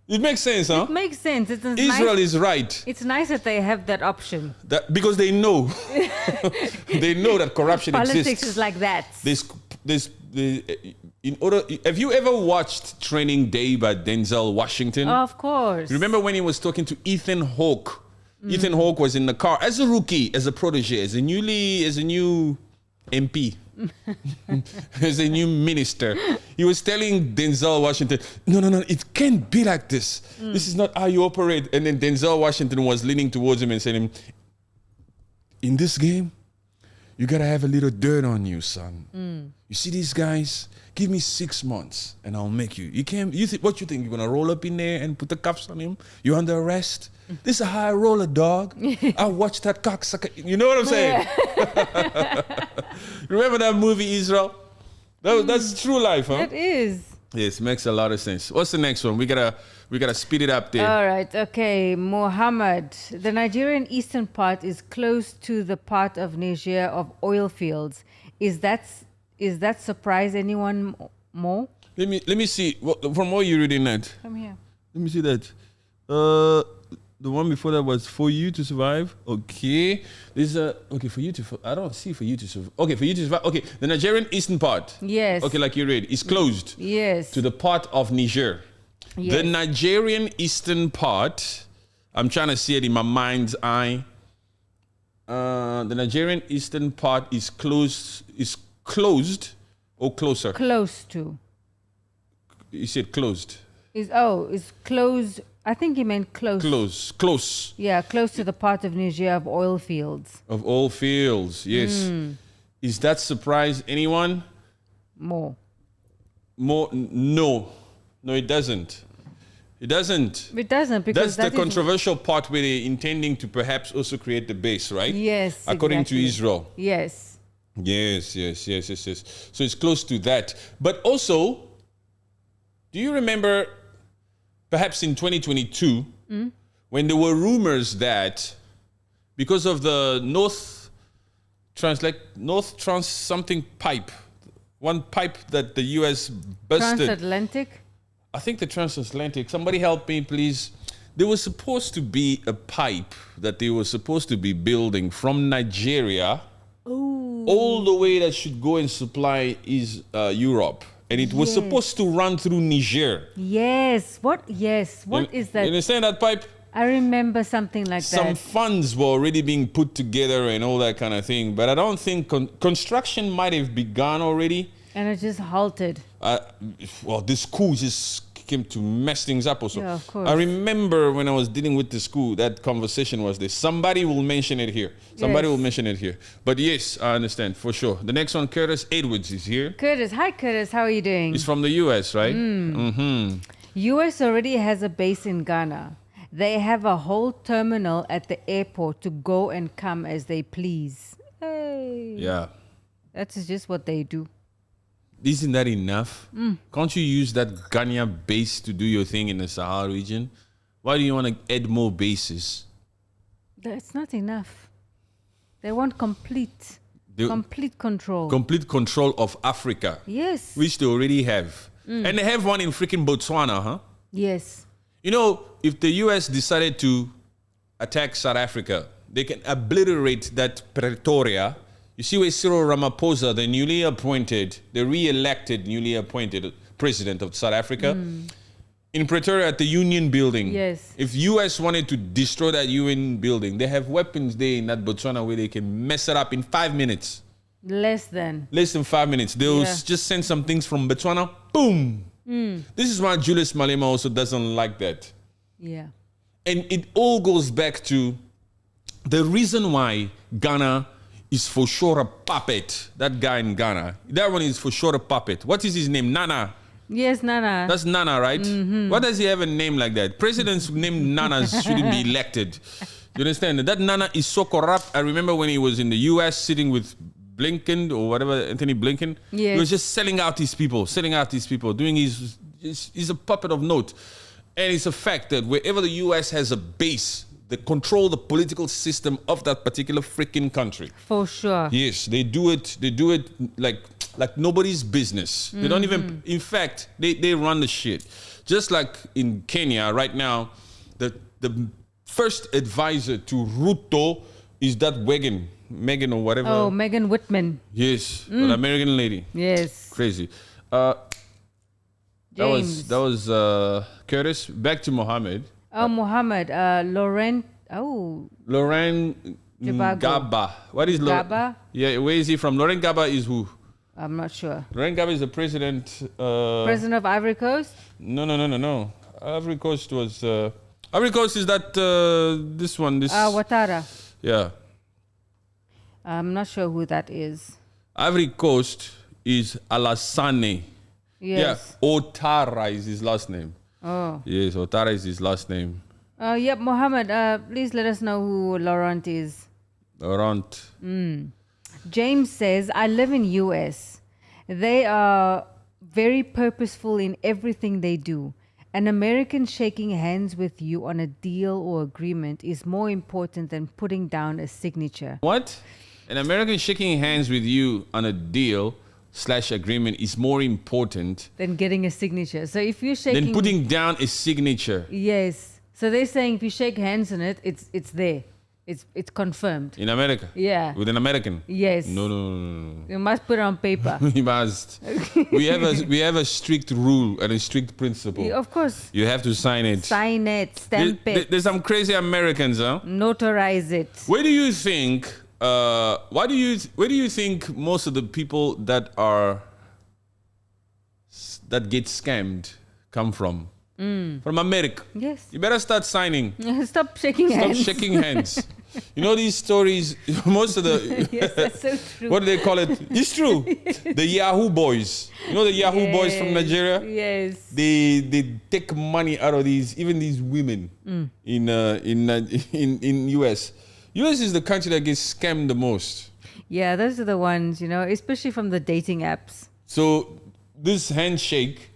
It makes sense, huh? It makes sense. Israel is right. It's nice that they have that option. Because they know. They know that corruption Politics exists. is like that. Have you ever watched Training Day by Denzel Washington? Of course. Remember when he was talking to Ethan Hawke? Ethan Hawke was in the car as a rookie, as a protege, as a new MP, as a new minister. He was telling Denzel Washington, no, it can't be like this. This is not how you operate. And then Denzel Washington was leaning towards him and saying, in this game, you got to have a little dirt on you, son. You see these guys? Give me 6 months and I'll make you. What you think? You're going to roll up in there and put the cuffs on him? You're under arrest? This is a high roller, dog. I watched that cocksucker. You know what I'm saying? Yeah. Remember that movie, Israel? That's true life, huh? It is. Yes, makes a lot of sense. What's the next one? We gotta speed it up there. All right. Okay. Mohammed. The Nigerian eastern part is close to the part of Niger of oil fields. Is that surprise anyone more? Let me see. From what you're reading that. Come here. Let me see that. The one before that was for you to survive. Okay. This is okay for you to. I don't see for you to survive. Okay, for you to survive. Okay, the Nigerian eastern part. Yes. Okay, like you read, is closed. Yes. To the part of Niger. Yes. The Nigerian eastern part. I'm trying to see it in my mind's eye. The Nigerian eastern part is closed. Is closed or closer? Close to. You said closed. It's closed. I think he meant close. Close. Yeah, close to the part of Niger of oil fields. Of oil fields, yes. Is that surprise anyone? More. No, it doesn't. It doesn't because that's the controversial part where they're intending to perhaps also create the base, right? Yes. According exactly. to Israel. Yes. Yes. So it's close to that. But also, do you remember perhaps in 2022 when there were rumors that because of the North Trans something pipe, one pipe that the US busted. Transatlantic? I think the transatlantic. Somebody help me, please. There was supposed to be a pipe that they were supposed to be building from Nigeria all the way that should go and supply Europe. And it was supposed to run through Niger. Yes. What is that? You understand that pipe? I remember something like Some that. funds were already being put together and all that kind of thing. But I don't think construction might have begun already. And it just halted. This school just came to mess things up also. Yeah, of course. I remember when I was dealing with the school, that conversation was this. Somebody will mention it here. But yes, I understand for sure. The next one, Curtis Edwards is here. Curtis. Hi, Curtis. How are you doing? He's from the US, right? Mm-hmm. US already has a base in Ghana. They have a whole terminal at the airport to go and come as they please. Hey. Yeah. That's just what they do. Isn't that enough? Can't you use that Ghana base to do your thing in the Sahel region? Why do you want to add more bases? That's not enough. They want complete control. Complete control of Africa. Yes. Which they already have. And they have one in freaking Botswana, huh? Yes. You know, if the US decided to attack South Africa, they can obliterate that Pretoria. You see where Cyril Ramaphosa, the re-elected, newly appointed president of South Africa, in Pretoria at the Union building. Yes. If US wanted to destroy that UN building, they have weapons there in that Botswana where they can mess it up in 5 minutes. Less than. Less than 5 minutes. They'll Yeah. just send some things from Botswana. Boom. This is why Julius Malema also doesn't like that. Yeah. And it all goes back to the reason why Ghana is for sure a puppet. That guy in Ghana. That one is for sure a puppet. What is his name? Nana. Yes, Nana. That's Nana, right? Why does he have a name like that? Presidents named Nanas shouldn't be elected. You understand? That Nana is so corrupt. I remember when he was in the US sitting with Blinken or whatever, Anthony Blinken. Yes. He was just selling out these people, doing he's a puppet of note. And it's a fact that wherever the US has a base, they control the political system of that particular freaking country. For sure. Yes, they do it like nobody's business. They don't even, in fact, they run the shit. Just like in Kenya right now, the first advisor to Ruto is that Megan or whatever. Oh, Megan Whitman. Yes, an American lady. Yes. Crazy. James. That was Curtis. Back to Mohammed. Oh, Mohammed. Laurent Jibago. Gaba. What is Gaba? Yeah, where is he from? Laurent Gaba is who? I'm not sure. Laurent Gaba is the president. President of Ivory Coast? No. Ivory Coast was. Ivory Coast is that this one. Ouattara. Yeah. I'm not sure who that is. Ivory Coast is Alassane. Yes. Yeah. Ouattara is his last name. Oh. Yes, Ouattara is his last name. Yep, Mohammed, please let us know who Laurent is. Laurent. James says, I live in US. They are very purposeful in everything they do. An American shaking hands with you on a deal or agreement is more important than putting down a signature. What? An American shaking hands with you on a deal / agreement is more important Than getting a signature. So if you're shaking... than putting down a signature. Yes. So they're saying if you shake hands on it, it's there. It's confirmed. In America? Yeah. With an American? Yes. No. You must put it on paper. We must. We have a strict rule and a strict principle. Yeah, of course. You have to sign it. Sign it, stamp it, There's some crazy Americans, huh? notarize it. Where do you think? Where do you think most of the people that get scammed come from? From America. Yes. You better start signing. Stop shaking Stop hands. shaking hands. You know these stories. Most of the Yes, that's so true. what do they call it? It's true. The Yahoo boys. You know the Yahoo boys from Nigeria. Yes. They take money out of these women in US. US is the country that gets scammed the most. Yeah, those are the ones, especially from the dating apps. So this handshake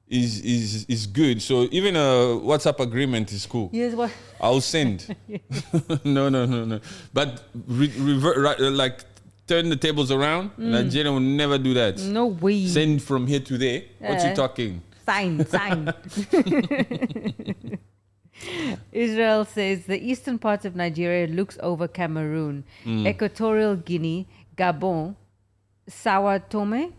is good. So even a WhatsApp agreement is cool. Yes, what? I'll send. No. But turn the tables around. Nigeria will never do that. No way. Send from here to there. What you talking? Sign. Israel says the eastern part of Nigeria looks over Cameroon, Equatorial Guinea, Gabon, Sao Tome,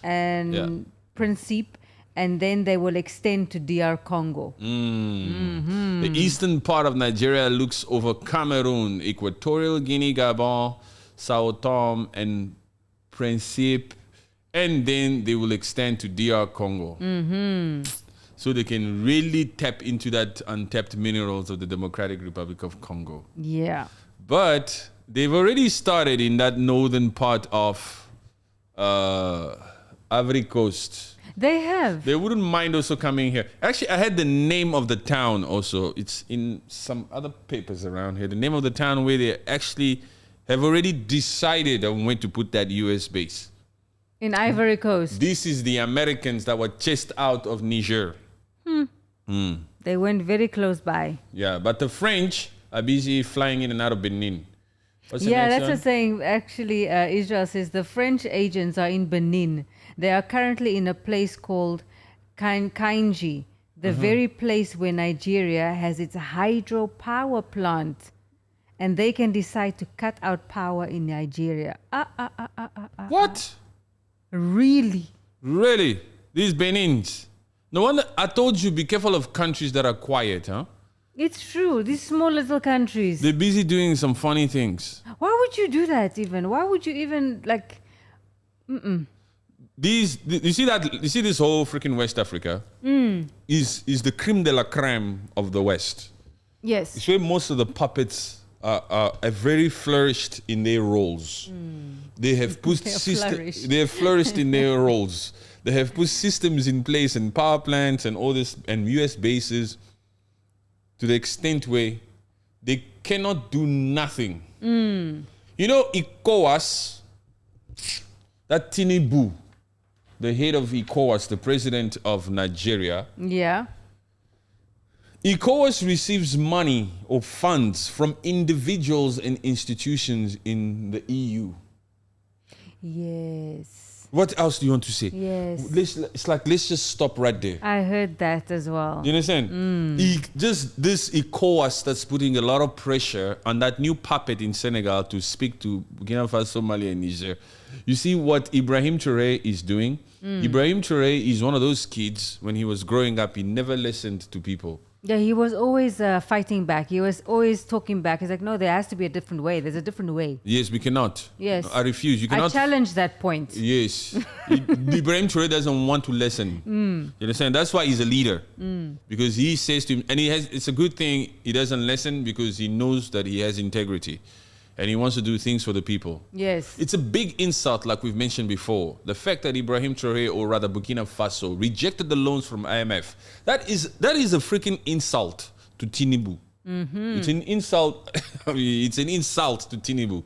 and Principe, and then they will extend to DR Congo. The eastern part of Nigeria looks over Cameroon, Equatorial Guinea, Gabon, Sao Tome, and Principe, and then they will extend to DR Congo. So they can really tap into that untapped minerals of the Democratic Republic of Congo. Yeah. But they've already started in that northern part of Ivory Coast. They have. They wouldn't mind also coming here. Actually, I had the name of the town also. It's in some other papers around here. The name of the town where they actually have already decided on when to put that US base. In Ivory Coast. This is the Americans that were chased out of Niger. They went very close by. Yeah, but the French are busy flying in and out of Benin. What's the Yeah, next that's one? the saying. Actually, Israel says the French agents are in Benin. They are currently in a place called Kainji, the very place where Nigeria has its hydropower plant. And they can decide to cut out power in Nigeria. What? Really? Really? These Benins? No wonder I told you be careful of countries that are quiet, huh? It's true. These small little countries. They're busy doing some funny things. Why would you do that even? Why would you even like... You see this whole freaking West Africa is the creme de la creme of the West. Yes. It's where most of the puppets are very flourished in their roles. They have put they have flourished in their roles. They have put systems in place and power plants and all this and US bases to the extent where they cannot do nothing. You know, ECOWAS, that Tinubu, the head of ECOWAS, the president of Nigeria. Yeah. ECOWAS receives money or funds from individuals and institutions in the EU. Yes. What else do you want to say? Yes. Let's just stop right there. I heard that as well. You understand? Just this ECOWAS that's putting a lot of pressure on that new puppet in Senegal to speak to Burkina Faso, Mali, and Niger. You see what Ibrahim Traore is doing? Ibrahim Traore is one of those kids, when he was growing up, he never listened to people. Yeah, he was always fighting back. He was always talking back. He's like, no, there has to be a different way. There's a different way. Yes, we cannot. Yes. I refuse. You cannot. I challenge that point. Yes. Ibrahim Traore doesn't want to listen. You understand? That's why he's a leader. Because he says to him, and it's a good thing he doesn't listen because he knows that he has integrity. And he wants to do things for the people. Yes. It's a big insult, like we've mentioned before. The fact that Ibrahim Traore, or rather Burkina Faso, rejected the loans from IMF. That is a freaking insult to Tinubu. It's an insult. It's an insult to Tinubu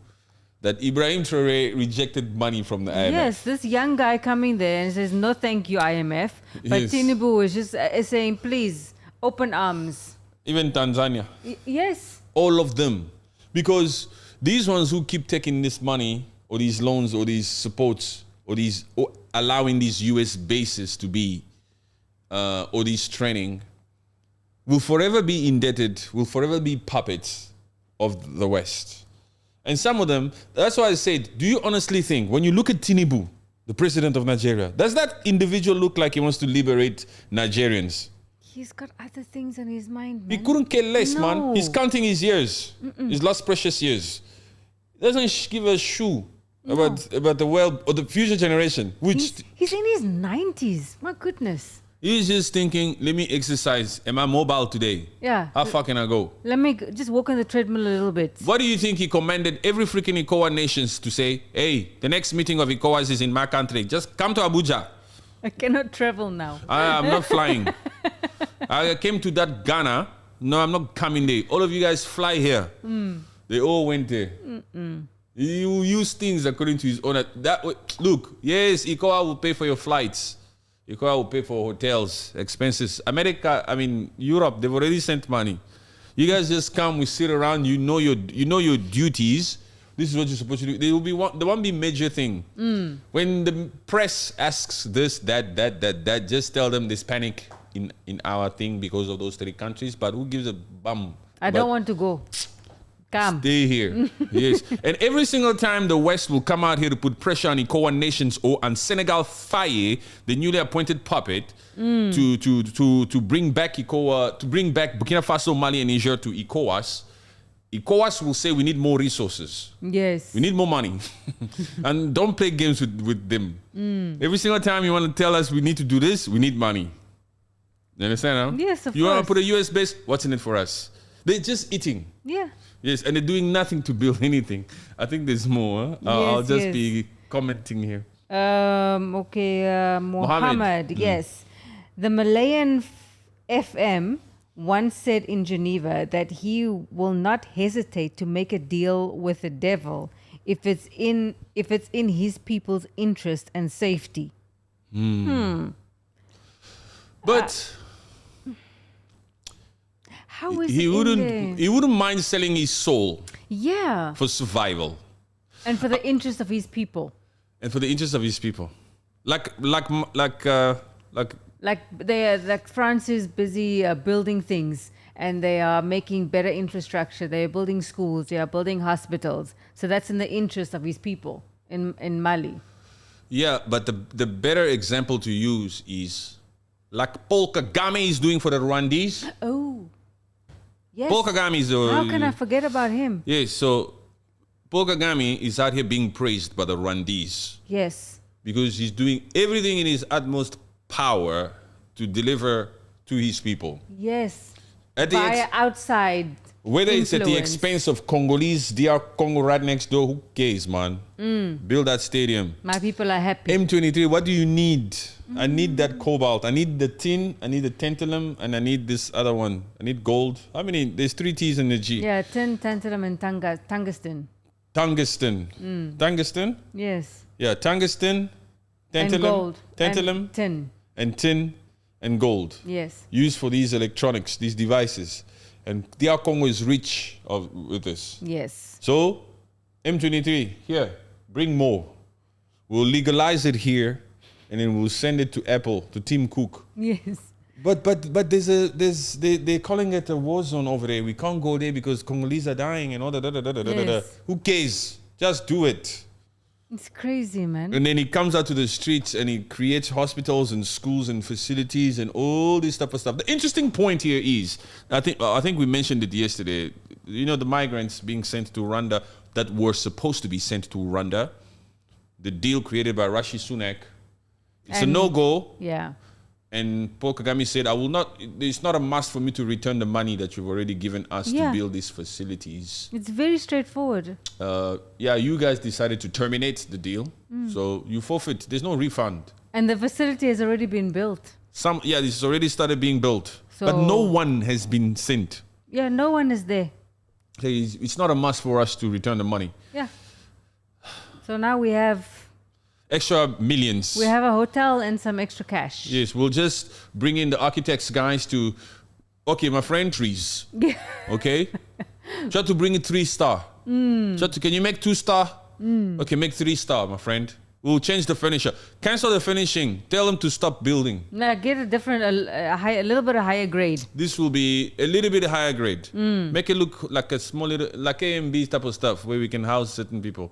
that Ibrahim Traore rejected money from the IMF. Yes, this young guy coming there and says, no, thank you, IMF. But Yes. Tinubu was just saying, please, open arms. Even Tanzania. Yes. All of them. Because these ones who keep taking this money or these loans or these supports or allowing these US bases to be or this training will forever be indebted, will forever be puppets of the West. And some of them, that's why I said, do you honestly think, when you look at Tinubu, the president of Nigeria, does that individual look like he wants to liberate Nigerians? He's got other things on his mind, He man. couldn't care less, man. No. He's counting his years, his last precious years. He doesn't give a shoe about the world or the future generation, which He's in his 90s. My goodness. he's just thinking, let me exercise. Am I mobile today? Yeah. How far can I go? Let me just walk on the treadmill a little bit. What do you think he commanded every freaking ECOWAS nations to say? Hey, the next meeting of ECOWAS is in my country. Just come to Abuja. I cannot travel now. I'm not flying. I came to that Ghana. No, I'm not coming there. All of you guys fly here. They all went there. You use things according to his own. Look, yes, ECOWAS will pay for your flights. ECOWAS will pay for hotels, expenses. Europe, they've already sent money. You guys just come, we sit around, you know your duties. This is what you're supposed to do. There won't be major thing. When the press asks this, that, just tell them there's panic in our thing because of those 3 countries. But who gives a bum? I don't want to go. Come. Stay here. Yes. And every single time the West will come out here to put pressure on ECOWAS nations or on Senegal Faye, the newly appointed puppet, to bring back ECOWAS, to bring back Burkina Faso, Mali, and Niger to ECOWAS. ECOWAS will say we need more resources. Yes. We need more money. And don't play games with them. Every single time you want to tell us we need to do this, we need money. You understand? Huh? Yes, of You want course. to put a US base? What's in it for us? They're just eating. Yeah. Yes, and they're doing nothing to build anything. I think there's more. Huh? I'll Yes, just yes. be commenting here. Okay, Mohammed, yes. The Malayan FM once said in Geneva that he will not hesitate to make a deal with the devil if it's in his people's interest and safety. But How is he it wouldn't in there? he wouldn't mind selling his soul Yeah, for survival and for the interest of his people. and for the interest of his people. Like France is busy building things, and they are making better infrastructure. They are building schools. They are building hospitals. So that's in the interest of his people in Mali. yeah, but the better example to use is like Paul Kagame is doing for the Rwandese. Oh. Yes. Paul Kagame is... How can I forget about him? Yes, so Paul Kagame is out here being praised by the Rwandese. Yes. Because he's doing everything in his utmost power to deliver to his people. Yes. At the Via outside whether it's at the influence. expense of Congolese, DR Congo right next door, who cares, man? Build that stadium. My people are happy. M23, what do you need? I need that cobalt. I need the tin, I need the tantalum, and I need this other one. I need gold. How many? There's 3 T's in the G. Yeah, tin, tantalum, and tungsten. Tungsten. Tungsten? Yes. Yeah, tungsten, tantalum, And gold. tantalum, And tin. and tin, and gold. Yes. Used for these electronics, these devices. And DR Congo is rich with this. Yes. So, M23, here, bring more. We'll legalize it here, and then we'll send it to Apple, to Tim Cook. Yes. But they're calling it a war zone over there. We can't go there because Congolese are dying and all that. Yes. Who cares? Just do it. It's crazy, man. And then he comes out to the streets and he creates hospitals and schools and facilities and all this type of stuff. The interesting point here is, I think we mentioned it yesterday, you know, the migrants being sent to Rwanda that were supposed to be sent to Rwanda, the deal created by Rishi Sunak, it's a no-go. Yeah. And Paul Kagame said, it's not a must for me to return the money that you've already given us to build these facilities. It's very straightforward. You guys decided to terminate the deal. So you forfeit. There's no refund. And the facility has already been built. This has already started being built. So, but no one has been sent. Yeah, no one is there. So it's not a must for us to return the money. Yeah. So now we have Extra millions. We have a hotel and some extra cash. Yes, we'll just bring in the architects guys to, okay, my friend, trees. Okay? Try to bring it 3-star. Can you make 2-star? Okay, make 3-star, my friend. We'll change the furniture. Cancel the finishing. Tell them to stop building. Now get a different, a little bit of higher grade. This will be a little bit higher grade. Make it look like a small little, like A and B type of stuff where we can house certain people.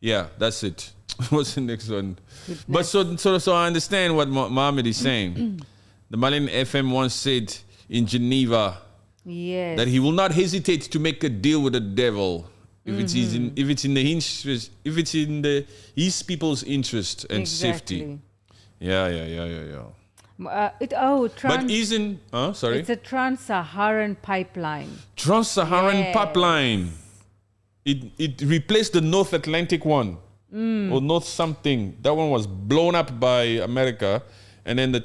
Yeah, that's it. What's the next one? Goodness. But so I understand what Mohammed is saying. The Malian FM once said in Geneva that he will not hesitate to make a deal with the devil if it's in his people's interest and safety. Yeah. But isn't sorry? It's a trans-Saharan pipeline. Trans-Saharan pipeline. It replaced the North Atlantic one. Or North something. That one was blown up by America. And then the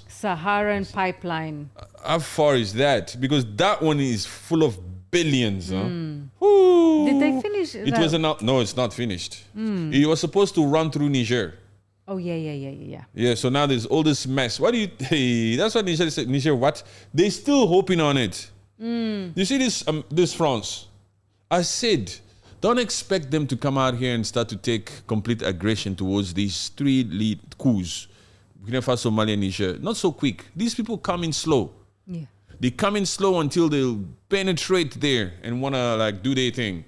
Saharan pipeline. How far is that? Because that one is full of billions. Did they finish that? No, it's not finished. It was supposed to run through Niger. Oh, yeah. Yeah, so now there's all this mess. That's what Niger said. Niger, what? They're still hoping on it. You see this France? I said, don't expect them to come out here and start to take complete aggression towards these 3 lead coups. Burkina Faso, Mali, and Niger. Not so quick. These people come in slow. Yeah. They come in slow until they'll penetrate there and want to do their thing.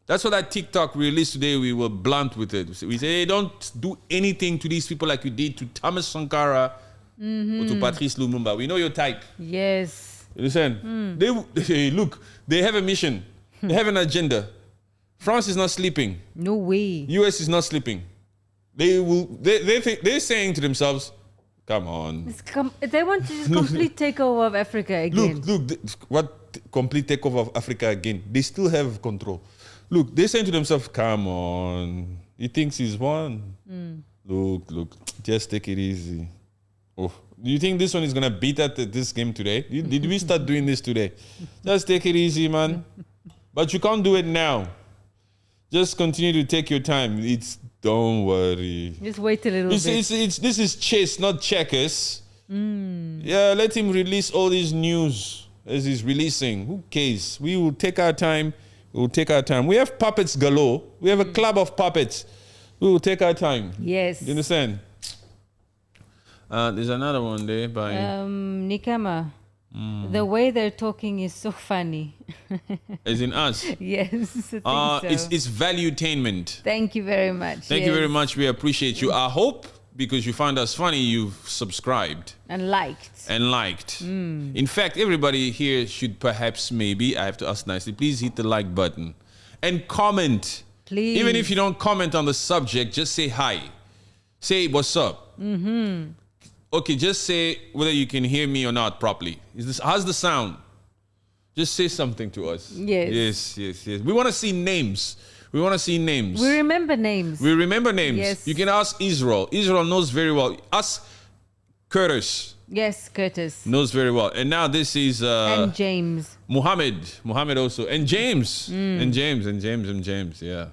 That's what that TikTok we released today. We were blunt with it. We say, hey, don't do anything to these people like you did to Thomas Sankara or to Patrice Lumumba. We know your type. Yes. You understand? Look, they have a mission. They have an agenda. France is not sleeping. No way. US is not sleeping. They're saying to themselves, come on. They want to just complete takeover of Africa again. Look, what complete takeover of Africa again? They still have control. Look, they're saying to themselves, come on. He thinks he's won. Look, just take it easy. Oh, do you think this one is going to beat at this game today? Did we start doing this today? Just take it easy, man. But you can't do it now. Just continue to take your time. Don't worry. Just wait a little bit. This is chess, not checkers. Yeah, let him release all these news as he's releasing. Who cares? We will take our time. We have puppets galore. We have a club of puppets. We will take our time. Yes. You understand? There's another one there by... Nikama. The way they're talking is so funny. As in us? Yes, I think so. It's valuetainment. Thank you very much. Thank you very much. We appreciate you. I hope because you found us funny, you've subscribed And liked. and liked. In fact, everybody here should perhaps maybe, I have to ask nicely, please hit the like button and comment. Please. Even if you don't comment on the subject, just say hi. Say what's up. Okay, just say whether you can hear me or not properly. How's the sound? Just say something to us. Yes. Yes. We want to see names. We remember names. We remember names. Yes. You can ask Israel. Israel knows very well. Ask Curtis. Yes, Curtis. Knows very well. And now this is And James. Muhammad also. And James. And James. Yeah.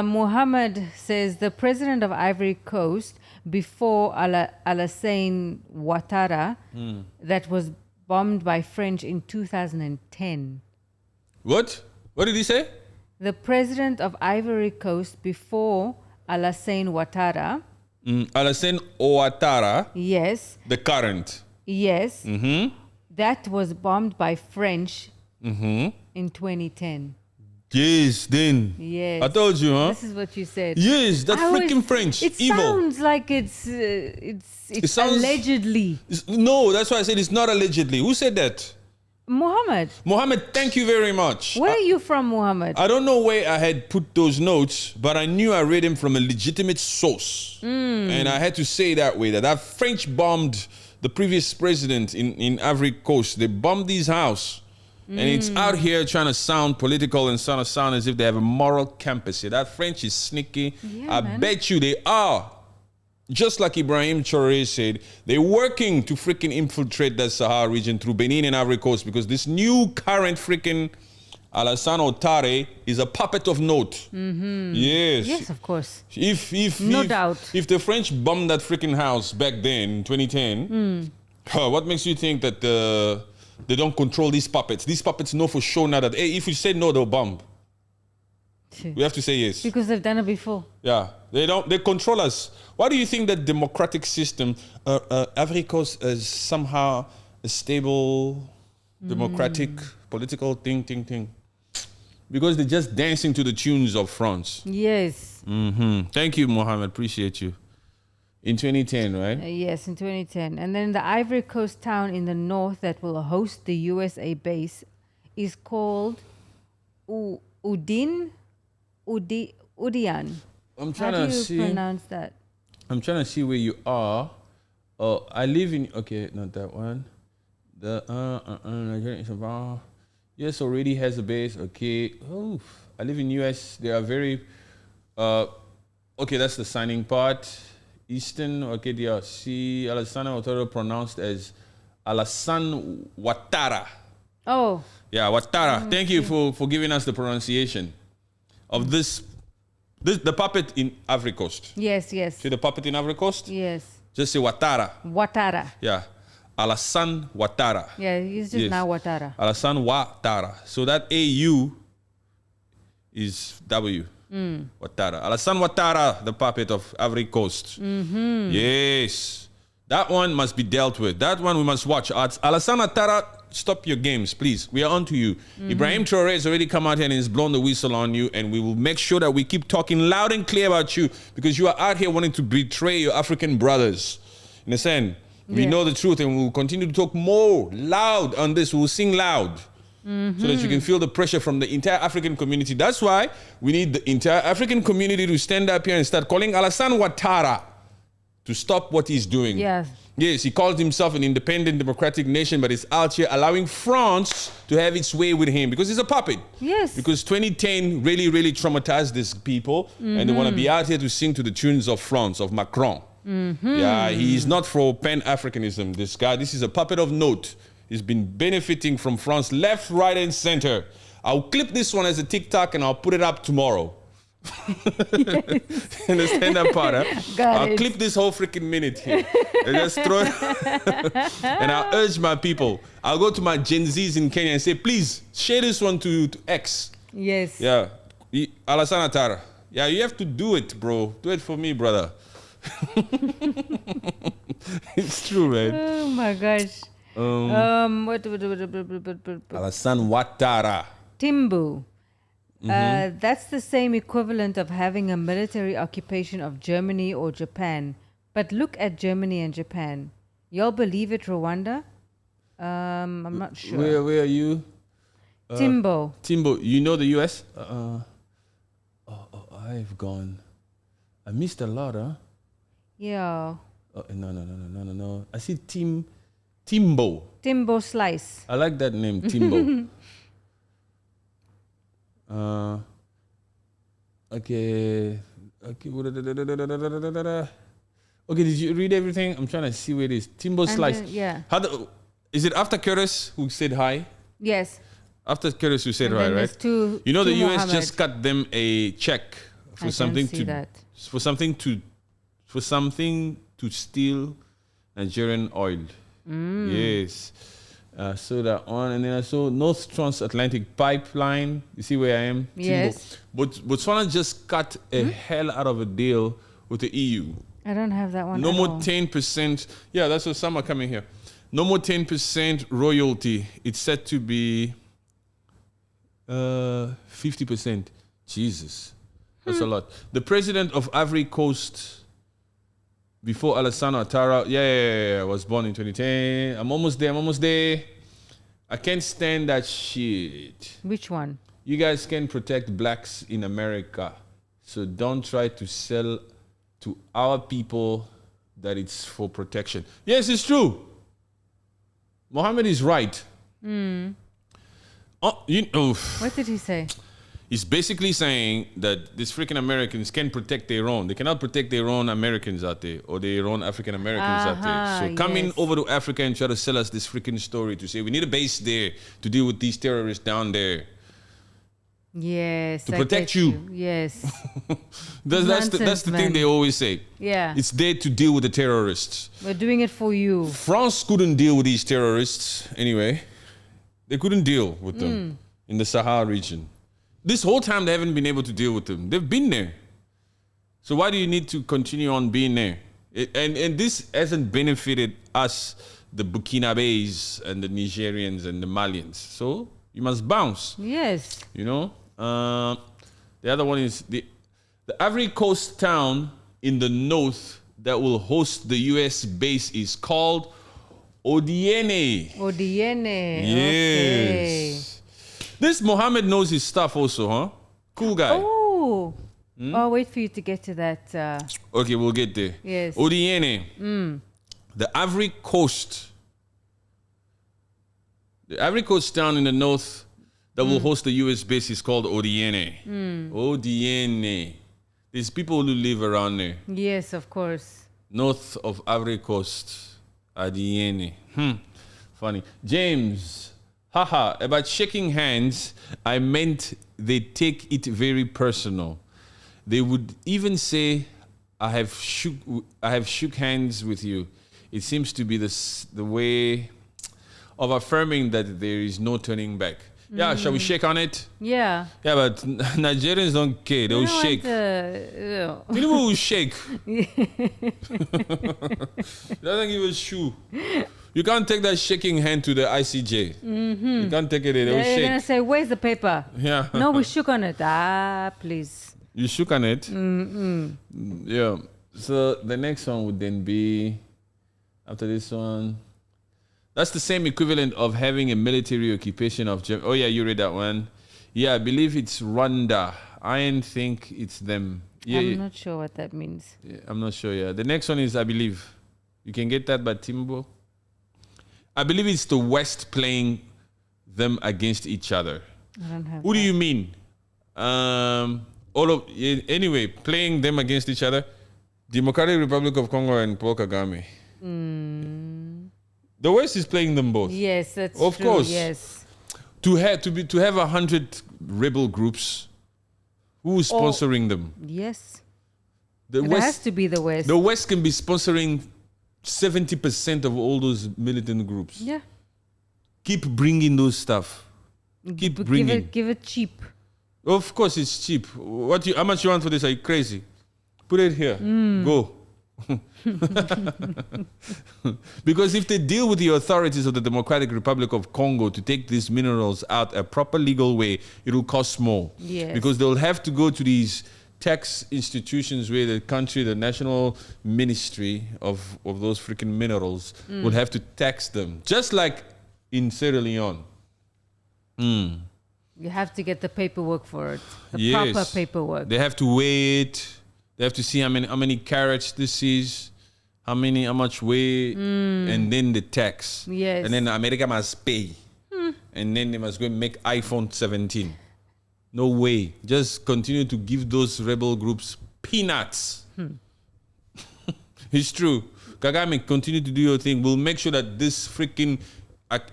Muhammad says the president of Ivory Coast before Alassane Ouattara that was bombed by French in 2010. What did he say? The president of Ivory Coast before Alassane Ouattara. Alassane Ouattara. Yes. The current. Yes. That was bombed by French in 2010. Yes, then. Yes. I told you, huh? This is what you said. Yes, that freaking French. It evil. sounds like it's sounds- allegedly. No, that's why I said it's not allegedly. Who said that? Mohammed, thank you very much. where are you from, Mohammed? I don't know where I had put those notes, but I knew I read them from a legitimate source. And I had to say that way, that French bombed the previous president in Ivory Coast. They bombed his house. And it's out here trying to sound political and sound as if they have a moral compass here. That French is sneaky. Yeah, I man. bet you they are. Just like Ibrahim Traore said, they're working to freaking infiltrate that Sahel region through Benin and Ivory Coast because this new current freaking Alassane Ouattara is a puppet of note. Yes. Yes, of course. No doubt. If the French bombed that freaking house back then in 2010, what makes you think that they don't control these puppets? These puppets know for sure now that, hey, if we say no, they'll bomb. We have to say yes. Because they've done it before. Yeah, they control us. Why do you think that democratic system, Ivory Coast is somehow a stable, democratic, political thing? Because they're just dancing to the tunes of France. Yes. Thank you, Mohammed. Appreciate you. In 2010, right? Yes, in 2010. And then the Ivory Coast town in the north that will host the USA base is called Udian. I'm How trying do to you see. pronounce that? I'm trying to see where you are. Oh, I live in. Okay, not that one. The Nigerian is about. Yes, already has a base. Okay. Oh, I live in US. They are very. Okay, that's the signing part. Eastern. Okay, DRC. Alassane Ouattara pronounced as Alassane Ouattara. Oh, Yeah, Ouattara. Thank you for giving us the pronunciation of this the puppet in Ivory Coast. yes. See the puppet in Ivory Coast? Yes. Just say Ouattara. Ouattara. Yeah. Alassane Ouattara. Yeah, he's just Yes. now Ouattara. Alassane Ouattara. So that AU is W. Ouattara. Alassane Ouattara, the puppet of Ivory Coast. Yes. That one must be dealt with. That one we must watch. Alassane Ouattara, stop your games, please. We are on to you. Ibrahim Traore has already come out here and has blown the whistle on you, and we will make sure that we keep talking loud and clear about you because you are out here wanting to betray your African brothers. Understand? We Yeah. know the truth, and we'll continue to talk more loud on this. We'll sing loud. So that you can feel the pressure from the entire African community. That's why we need the entire African community to stand up here and start calling Alassane Ouattara to stop what he's doing. Yes. Yes, he calls himself an independent democratic nation, but is out here allowing France to have its way with him because he's a puppet. Yes. Because 2010 really, really traumatized these people, and they want to be out here to sing to the tunes of France, of Macron. Yeah, he's not for Pan-Africanism, this guy. This is a puppet of note. He's been benefiting from France left, right, and center. I'll clip this one as a TikTok and I'll put it up tomorrow. Understand that part, huh? I'll clip this whole freaking minute here and just throw it. And I'll urge my people. I'll go to my Gen Zs in Kenya and say, please share this one to X. Yes. Yeah, Alassane Ouattara. Yeah, you have to do it, bro. Do it for me, brother. It's true, man. Oh my gosh. What? Alassane Ouattara. Timbu. That's the same equivalent of having a military occupation of Germany or Japan But look at Germany and Japan. Y'all believe it, Rwanda? I'm not sure. Where are you? Timbo. Timbo, you know the US? I've gone. I missed a lot, huh? Yeah. Oh, no. I see Timbo. Timbo Slice. I like that name, Timbo. Okay. Okay, did you read everything? I'm trying to see where it is. Timbo Slice. Yeah. Is it after Curtis who said hi? Yes. After Curtis who said And hi, then right? there's two, You know, the two US Mohammed. just cut them a check for I something don't see to that. for something to steal Nigerian oil. Yes. So that on, and then I saw North Transatlantic Pipeline. You see where I am? Yes. But Botswana just cut a hell out of a deal with the EU. I don't have that one. No at more all. 10%. Yeah, that's what some are coming here. No more 10% royalty. It's set to be 50%. Jesus. That's a lot. The president of Ivory Coast before Alassane Ouattara, was born in 2010. I'm almost there. I can't stand that shit. Which one? You guys can protect blacks in America. So don't try to sell to our people that it's for protection. Yes, it's true. Mohammed is right. Oh, What did he say? he's basically saying that these freaking Americans can protect their own. They cannot protect their own Americans out there or their own African Americans out there. So come in over to Africa and try to sell us this freaking story to say we need a base there to deal with these terrorists down there. Yes. To I protect get you. Yes. That's the thing man. they always say. Yeah. It's there to deal with the terrorists. We're doing it for you. France couldn't deal with these terrorists anyway. They couldn't deal with them in the Sahel region. This whole time they haven't been able to deal with them. They've been there. So why do you need to continue on being there? And this hasn't benefited us, the Burkinabes and the Nigerians and the Malians. So you must bounce. Yes. You know? The other one is the Ivory Coast town in the north that will host the US base is called Odiene. Odiene. Yes. This Mohammed knows his stuff also, huh? Cool guy. Oh. I'll wait for you to get to that. Okay, we'll get there. Yes. Odiene. The Ivory Coast. The Ivory Coast town in the north that will host the US base is called Odiene. Odiene. There's people who live around there. Yes, of course. North of Ivory Coast. Odiene. Funny. James. Haha. About shaking hands, I meant they take it very personal. They would even say, I have shook hands with you. It seems to be the way of affirming that there is no turning back. Yeah, shall we shake on it? Yeah. Yeah, but Nigerians don't care. They'll shake. People will shake. Doesn't give a shoe. You can't take that shaking hand to the ICJ. You can't take it there. They'll They're shake. going to say, where's the paper? Yeah. No, we shook on it. Please. You shook on it? Yeah. So the next one would then be, after this one, that's the same equivalent of having a military occupation of Germany. Oh, yeah, you read that one. Yeah, I believe it's Rwanda. I think it's them. Yeah, I'm not sure what that means. yeah, I'm not sure, yeah. The next one is, I believe. You can get that by Timbo. I believe it's the West playing them against each other. I don't have Who do you mean? Anyway, playing them against each other. Democratic Republic of Congo and Paul Kagame. The West is playing them both. Yes, that's Of true. course. Yes. To have 100 rebel groups, who is sponsoring them? Yes. The It has to be the West. The West can be sponsoring 70% of all those militant groups. Yeah. Keep bringing those stuff. Keep bringing. Give it cheap. Of course, it's cheap. How much you want for this? Are you crazy? Put it here. Go. Because if they deal with the authorities of the Democratic Republic of Congo to take these minerals out a proper legal way, it will cost more. Yes. Because they'll have to go to these tax institutions where the country, the national ministry of those freaking minerals would have to tax them. Just like in Sierra Leone. You have to get the paperwork for it. The proper paperwork. They have to weigh it. They have to see how many carats this is, how much weight, and then the tax. Yes. And then America must pay. And then they must go and make iPhone 17. No way. Just continue to give those rebel groups peanuts. It's true. Kagame, continue to do your thing. We'll make sure that this freaking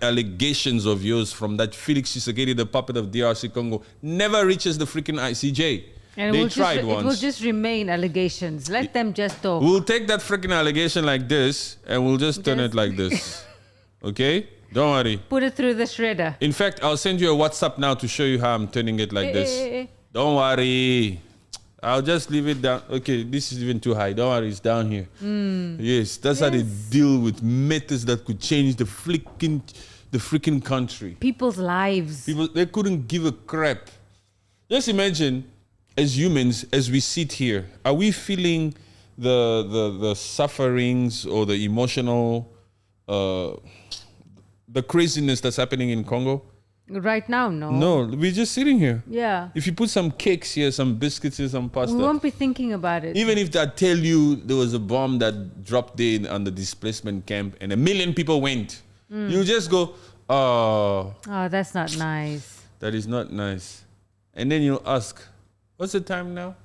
allegations of yours from that Felix Tshisekedi, the puppet of DRC Congo, never reaches the freaking ICJ. And they tried once. It will just remain allegations. Let them just talk. We'll take that freaking allegation like this and we'll just turn it like this. Okay? Don't worry. Put it through the shredder. In fact, I'll send you a WhatsApp now to show you how I'm turning it like this. Don't worry. I'll just leave it down. Okay, this is even too high. Don't worry, it's down here. Yes, that's how they deal with methods that could change the freaking country. People's lives. They couldn't give a crap. Just imagine, as humans, as we sit here, are we feeling the sufferings or the emotional, the craziness that's happening in Congo? Right now, no. No, we're just sitting here. Yeah. If you put some cakes here, some biscuits here, some pasta. We won't be thinking about it. Even if I tell you there was a bomb that dropped there on the displacement camp and 1 million people went, you just go, oh. Oh, that's not nice. That is not nice. And then you'll ask, what's the time now?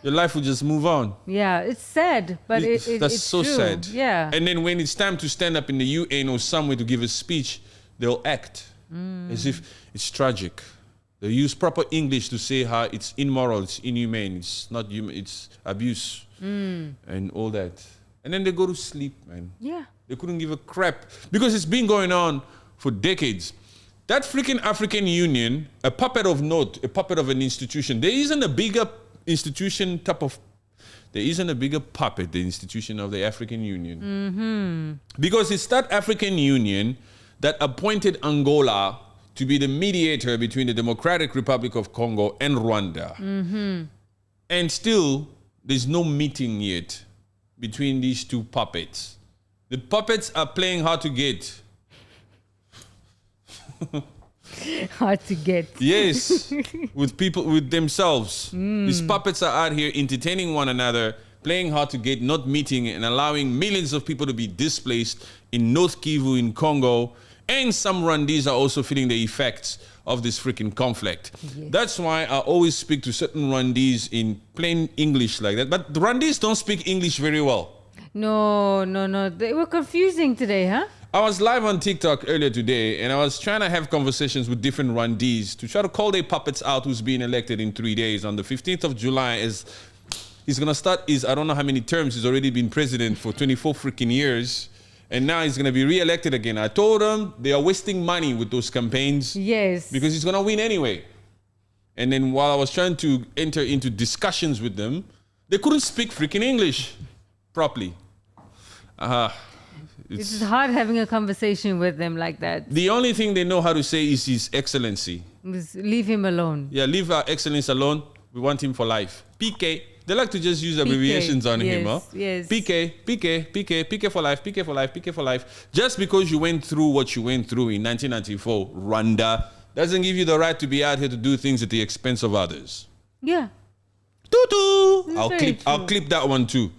Your life will just move on. Yeah, it's sad, but that's it's so true. sad. Yeah. And then when it's time to stand up in the UN or somewhere to give a speech, they'll act as if it's tragic. They use proper English to say how it's immoral, it's inhumane, it's not human, it's abuse and all that. And then they go to sleep, man. Yeah. They couldn't give a crap because it's been going on for decades. That freaking African Union, a puppet of note, a puppet of an institution. There isn't a bigger institution there isn't a bigger puppet, the institution of the African Union. Because it's that African Union that appointed Angola to be the mediator between the Democratic Republic of Congo and Rwanda. And still, there's no meeting yet between these two puppets. The puppets are playing hard to get. Hard to get. Yes, with people, with themselves. These puppets are out here entertaining one another, playing hard to get, not meeting, and allowing millions of people to be displaced in North Kivu in Congo. And some Rwandese are also feeling the effects of this freaking conflict. Yes. That's why I always speak to certain Rwandese in plain English like that. But the Rwandese don't speak English very well. No. They were confusing today, huh? I was live on TikTok earlier today, and I was trying to have conversations with different Rwandese to try to call their puppets out who's being elected in 3 days. On the 15th of July, he's going to start I don't know how many terms. He's already been president for 24 freaking years. And now he's going to be re-elected again. I told them they are wasting money with those campaigns. Yes. Because he's going to win anyway. And then while I was trying to enter into discussions with them, they couldn't speak freaking English properly. It's hard having a conversation with them like that. The only thing they know how to say is His Excellency. Just leave him alone. Yeah, leave Our Excellency alone. We want him for life. PK. They like to just use abbreviations on him, huh? Yes. PK for life, PK for life. Just because you went through what you went through in 1994, Rwanda, doesn't give you the right to be out here to do things at the expense of others. Yeah. I'll clip that one too.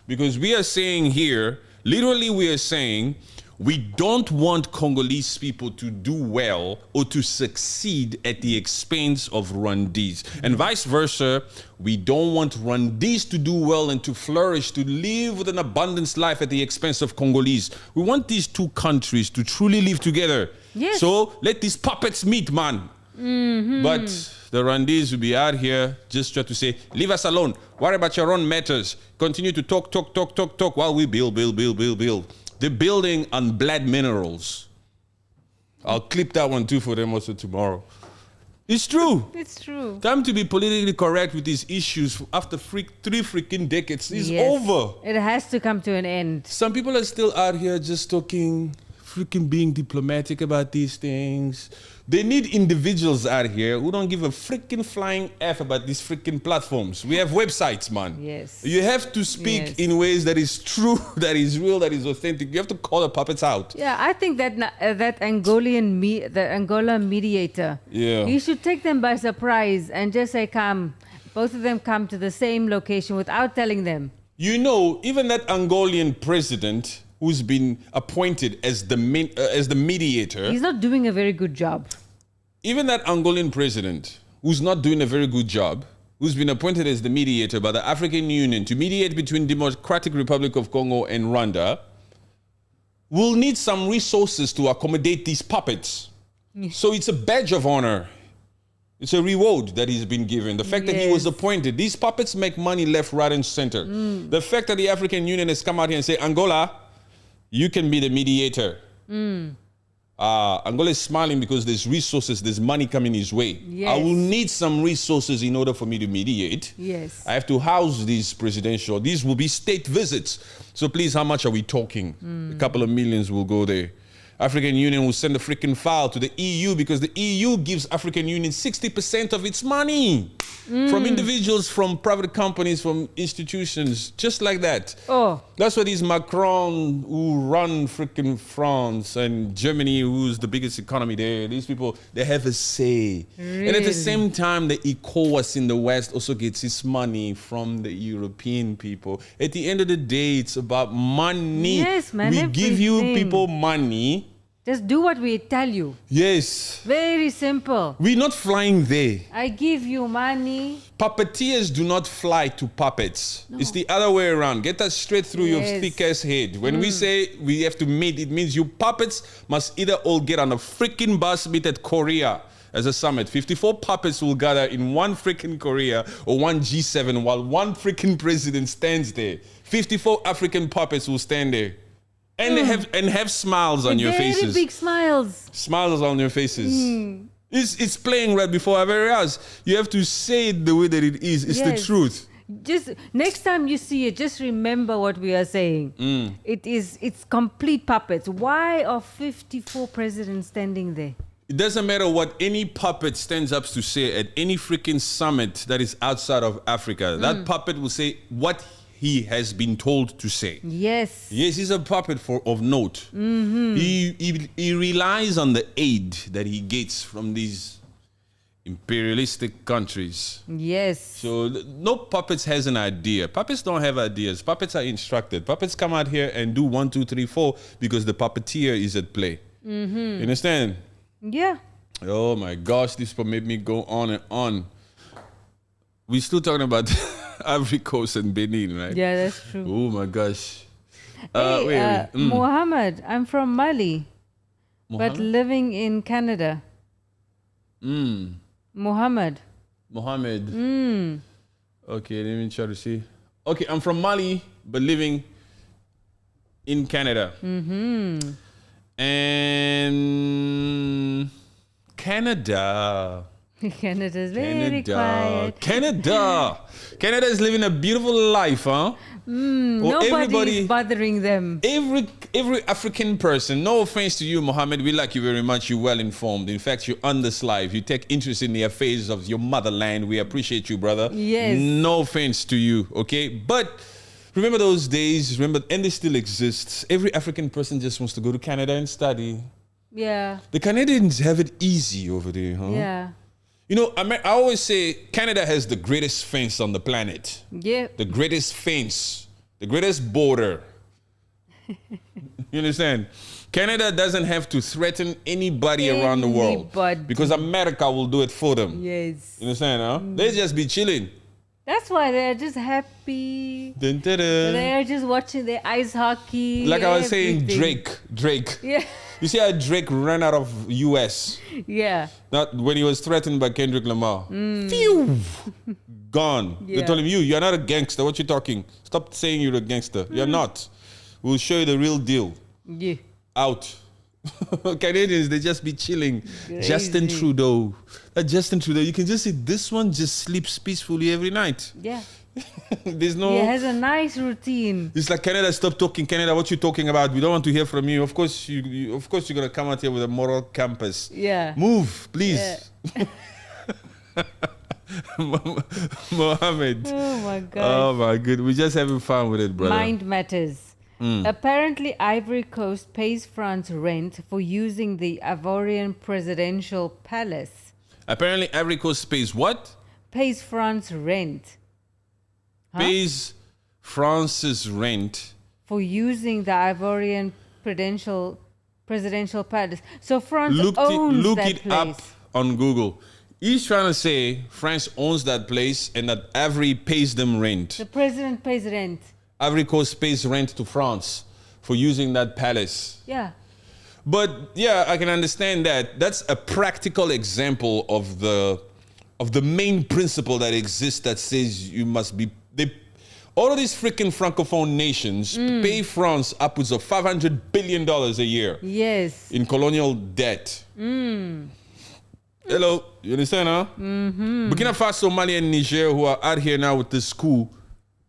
Because we are saying here, literally we are saying, we don't want Congolese people to do well or to succeed at the expense of Rwandese. And vice versa, we don't want Rwandese to do well and to flourish, to live with an abundance life at the expense of Congolese. We want these two countries to truly live together. Yes. So let these puppets meet, man. But the Rwandese will be out here just try to say, leave us alone. Worry about your own matters. Continue to talk while we build. They're building on blood minerals. I'll clip that one too for them also tomorrow. It's true. It's true. Time to be politically correct with these issues after 3 freaking decades is over. It has to come to an end. Some people are still out here just talking freaking being diplomatic about these things. They need individuals out here who don't give a freaking flying F about these freaking platforms. We have websites, man. Yes. You have to speak Yes. in ways that is true, that is real, that is authentic. You have to call the puppets out. Yeah, I think that that the Angola mediator, Yeah. he should take them by surprise and just say, come, both of them come to the same location without telling them. You know, even that Angolan president who's been appointed as the mediator, He's not doing a very good job. even that Angolan president who's not doing a very good job, who's been appointed as the mediator by the African Union to mediate between Democratic Republic of Congo and Rwanda, will need some resources to accommodate these puppets. So it's a badge of honor. It's a reward that he's been given. The fact that he was Yes. appointed. These puppets make money left, right, and center. The fact that the African Union has come out here and say, Angola, you can be the mediator. Angola is smiling because there's resources, there's money coming his way. Yes. I will need some resources in order for me to mediate. Yes. I have to house these presidential. These will be state visits. So please, how much are we talking? A couple of millions will go there. African Union will send a freaking file to the EU because the EU gives African Union 60% of its money from individuals, from private companies, from institutions, just like that. Oh. That's why these Macron who run freaking France and Germany, who's the biggest economy there, these people, they have a say. And at the Really? same time, the ECOWAS in the West also gets its money from the European people. At the end of the day, it's about money. Yes, man, We give you everything. people money. Just do what we tell you. Yes. Very simple. We're not flying there. I give you money. Puppeteers do not fly to puppets. It's the other way around. Get that straight through your Yes. thick ass head. When we say we have to meet, it means you puppets must either all get on a freaking bus, meet at Korea as a summit. 54 puppets will gather in one freaking Korea or one G7 while one freaking president stands there. 54 African puppets will stand there. And they have smiles on your Very faces. big smiles. Smiles on your faces. It's playing right before our very eyes. You have to say it the way that it is. It's the Yes. truth. Just next time you see it, just remember what we are saying. It's complete puppets. Why are 54 presidents standing there? It doesn't matter what any puppet stands up to say at any freaking summit that is outside of Africa. That puppet will say what he has been told to say. Yes. Yes, he's a puppet of note. He relies on the aid that he gets from these imperialistic countries. Yes. So no puppets has an idea. Puppets don't have ideas. Puppets are instructed. Puppets come out here and do 1, 2, 3, 4 because the puppeteer is at play. You understand? Yeah. Oh my gosh, this made me go on and on. We're still talking about Ivory Coast and Benin, right? Yeah, that's true. Oh my gosh. Hey, Mohammed, I'm from Mali, but Mohammed? living in Canada. Mohammed. Mohammed. Okay, let me try to see. Okay, I'm from Mali, but living in Canada. And Canada. Canada's very quiet. Canada is living a beautiful life, huh? Nobody's bothering them. Every African person, no offense to you, Mohammed, we like you very much. You're well informed. In fact, you're on this life. You take interest in the affairs of your motherland. We appreciate you, brother. Yes. No offense to you, okay? But remember those days, and they still exist. Every African person just wants to go to Canada and study. Yeah. The Canadians have it easy over there, huh? Yeah. You know, I always say Canada has the greatest fence on the planet. Yeah. The greatest fence, the greatest border. You understand? Canada doesn't have to threaten anybody around the world Anybody. because America will do it for them. Yes. You understand, huh? They just be chilling. That's why they're just happy. Dun, dun, dun. They're just watching their ice hockey. Like I was saying, everything. Drake. Yeah. You see how Drake ran out of US? Yeah. Not when he was threatened by Kendrick Lamar. Phew! Gone. They Yeah. told him, you're not a gangster. What you talking? Stop saying you're a gangster. You're not. We'll show you the real deal. Yeah. Out. Canadians, they just be chilling. Crazy. Justin Trudeau. Justin Trudeau, you can just see this one just sleeps peacefully every night. Yeah. There's no. He has a nice routine. It's like, Canada, stop talking. Canada, what you talking about? We don't want to hear from you. Of course, of course, you're gonna come out here with a moral campus. Yeah. Move, please. Yeah. Mohammed. Oh my God. Oh my good. We're just having fun with it, brother. Mind matters. Apparently, Ivory Coast pays France rent for using the Ivorian presidential palace. Apparently, Ivory Coast pays what? Pays France rent. Huh? Pays France's rent For using the Ivorian presidential palace. So France look owns look that it place. up on Google. He's trying to say France owns that place and that Ivory pays them rent. The president pays rent. Ivory Coast pays rent to France for using that palace. Yeah. But yeah, I can understand that. That's a practical example of the main principle that exists that says you must be. All of these freaking francophone nations pay France upwards of $500 billion a year. Yes. In colonial debt. Hello, you understand, huh? Burkina Faso, Mali, and Niger, who are out here now with this coup,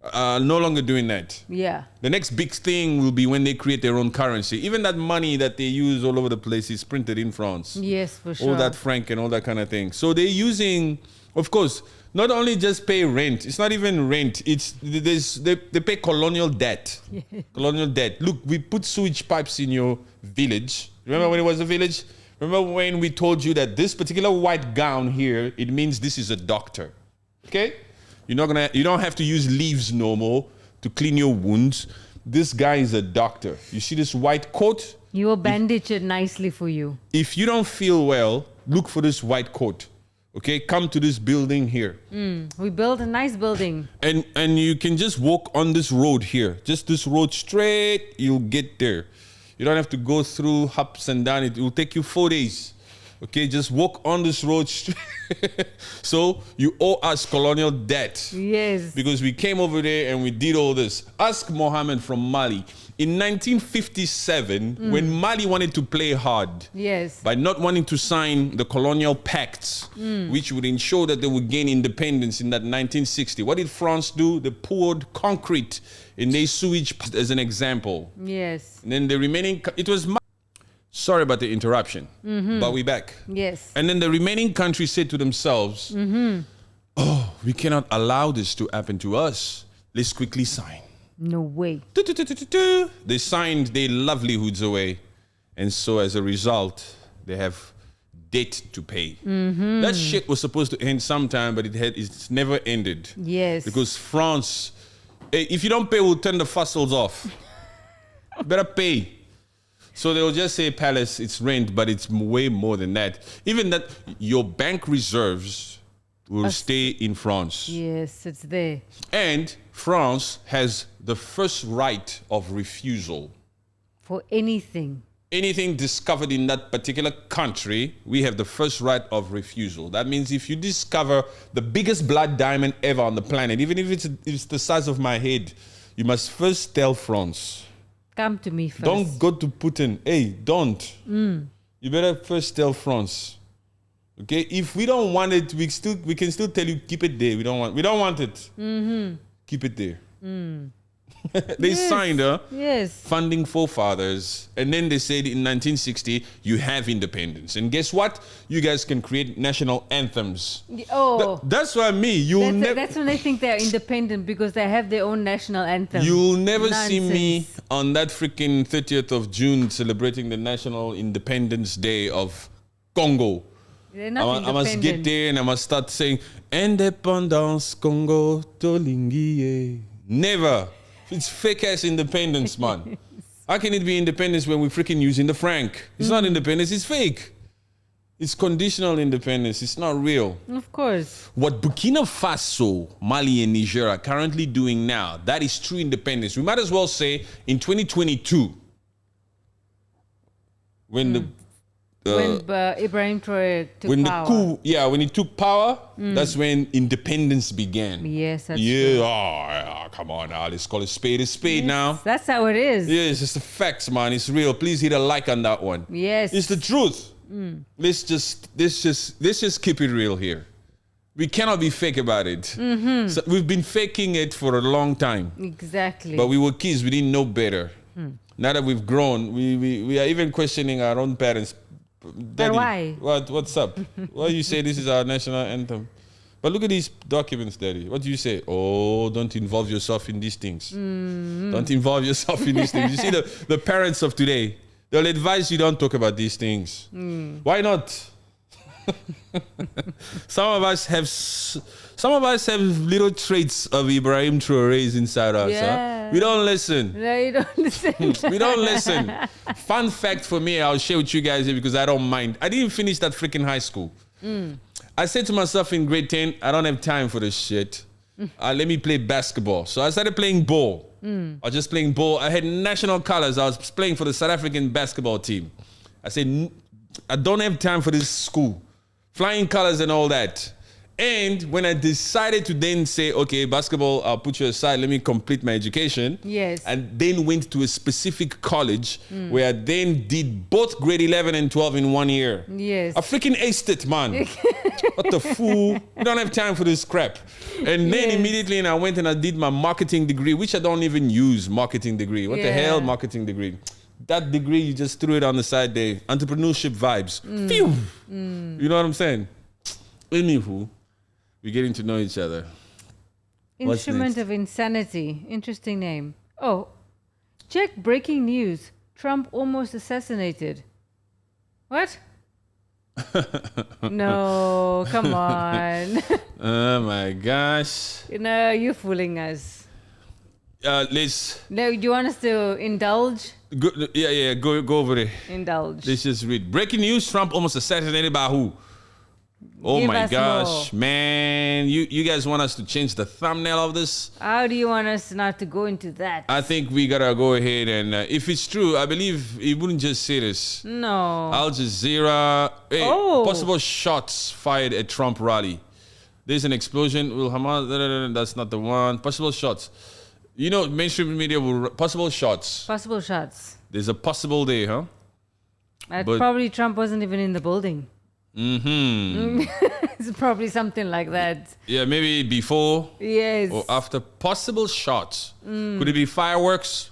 are no longer doing that. Yeah. The next big thing will be when they create their own currency. Even that money that they use all over the place is printed in France. Yes, for sure. All that franc and all that kind of thing. So they're using, of course, not only just pay rent. It's not even rent. They pay colonial debt. Colonial debt. Look, we put sewage pipes in your village. Remember when it was a village? Remember when we told you that this particular white gown here, it means this is a doctor. Okay? You don't have to use leaves no more to clean your wounds. This guy is a doctor. You see this white coat? He will bandage it nicely for you. If you don't feel well, look for this white coat. Okay? Come to this building here. We built a nice building. And you can just walk on this road here. Just this road straight, you'll get there. You don't have to go through ups and downs. It will take you 4 days. Okay, just walk on this road straight. So you owe us colonial debt. Yes. Because we came over there and we did all this. Ask Mohammed from Mali. In 1957, when Mali wanted to play hard, Yes. by not wanting to sign the colonial pacts, which would ensure that they would gain independence in that 1960, what did France do? They poured concrete in their sewage as an example. Yes. And then the remaining, it was, sorry about the interruption, but we're back. Yes. And then the remaining countries said to themselves, oh, we cannot allow this to happen to us. Let's quickly sign. No way. They signed their livelihoods away. And so as a result, they have debt to pay. That shit was supposed to end sometime, but it's never ended. Yes. Because France, if you don't pay, we'll turn the fossils off. Better pay. So they'll just say palace, it's rent, but it's way more than that. Even that, your bank reserves will stay in France. Yes, it's there. And France has the first right of refusal. For anything. Anything discovered in that particular country, we have the first right of refusal. That means if you discover the biggest blood diamond ever on the planet, even if it's the size of my head, you must first tell France. Come to me first. Don't go to Putin. Hey, don't. You better first tell France. Okay? If we don't want it, we can still tell you keep it there. We don't want it. Keep it there. They signed Yes. funding forefathers, and then they said in 1960 you have independence. And guess what? You guys can create national anthems. Oh. That's what I mean. That's when they think they're independent, because they have their own national anthem. You'll never see me Nonsense. on that freaking 30th of June celebrating the National Independence Day of Congo. They're not I must get there and I must start saying Independence Congo Tolingie. Never. It's fake ass independence, man. How can it be independence when we're freaking using the franc? It's not independence, it's fake. It's conditional independence. It's not real. Of course. What Burkina Faso, Mali, and Niger are currently doing now, that is true independence. We might as well say in 2022, when When Ibrahim Traore took when power. the coup, when he took power, that's when independence began. Yes, that's yeah, true. come on now, let's call it spade now. That's how it is. Yeah, it's just the facts, man. It's real. Please hit a like on that one. Yes. It's the truth. Let's just keep it real here. We cannot be fake about it. So we've been faking it for a long time. Exactly. But we were kids, we didn't know better. Now that we've grown, we are even questioning our own parents. Daddy, why? What's up? Why you say this is our national anthem? But look at these documents, Daddy. What do you say? Oh, don't involve yourself in these things. Don't involve yourself in these things. You see, the parents of today, they'll advise you don't talk about these things. Why not? Some of us have little traits of Ibrahim Traore's inside us. Yeah. Huh? We don't listen. No, you don't listen. We don't listen. Fun fact for me, I'll share with you guys here because I don't mind. I didn't finish that freaking high school. I said to myself in grade 10, I don't have time for this shit. Let me play basketball. So I started playing ball. I was just playing ball. I had national colors. I was playing for the South African basketball team. I said, I don't have time for this school. Flying colors and all that. And when I decided to then say, okay, basketball, I'll put you aside, let me complete my education. Yes. And then went to a specific college where I then did both grade 11 and 12 in 1 year. Yes. I freaking aced it, man. What the fool? We don't have time for this crap. And then immediately I went and I did my marketing degree, which I don't even use marketing degree. What the hell, marketing degree? That degree, you just threw it on the side there. Entrepreneurship vibes. Phew. You know what I'm saying? Anywho, we're getting to know each other. Instrument of Insanity. Interesting name. Oh, check breaking news. Trump almost assassinated. What? No, come on. Oh my gosh. No, you're fooling us. Let's No, do you want us to indulge? go, go over there. Indulge. Let's just read. Breaking news: Trump almost assassinated by who? Oh Give my us gosh, man. You guys want us to change the thumbnail of this? How do you want us not to go into that? I think we gotta go ahead and if it's true, I believe he wouldn't just say this. No. Al Jazeera. Hey, possible shots fired at Trump rally. There's an explosion. Will Hamas? That's not the one. Possible shots. You know, mainstream media will possible shots. Possible shots. There's a possible there, huh? But- Probably Trump wasn't even in the building. It's probably something like that. Yeah, maybe before Yes. or after. Possible shots. Could it be fireworks?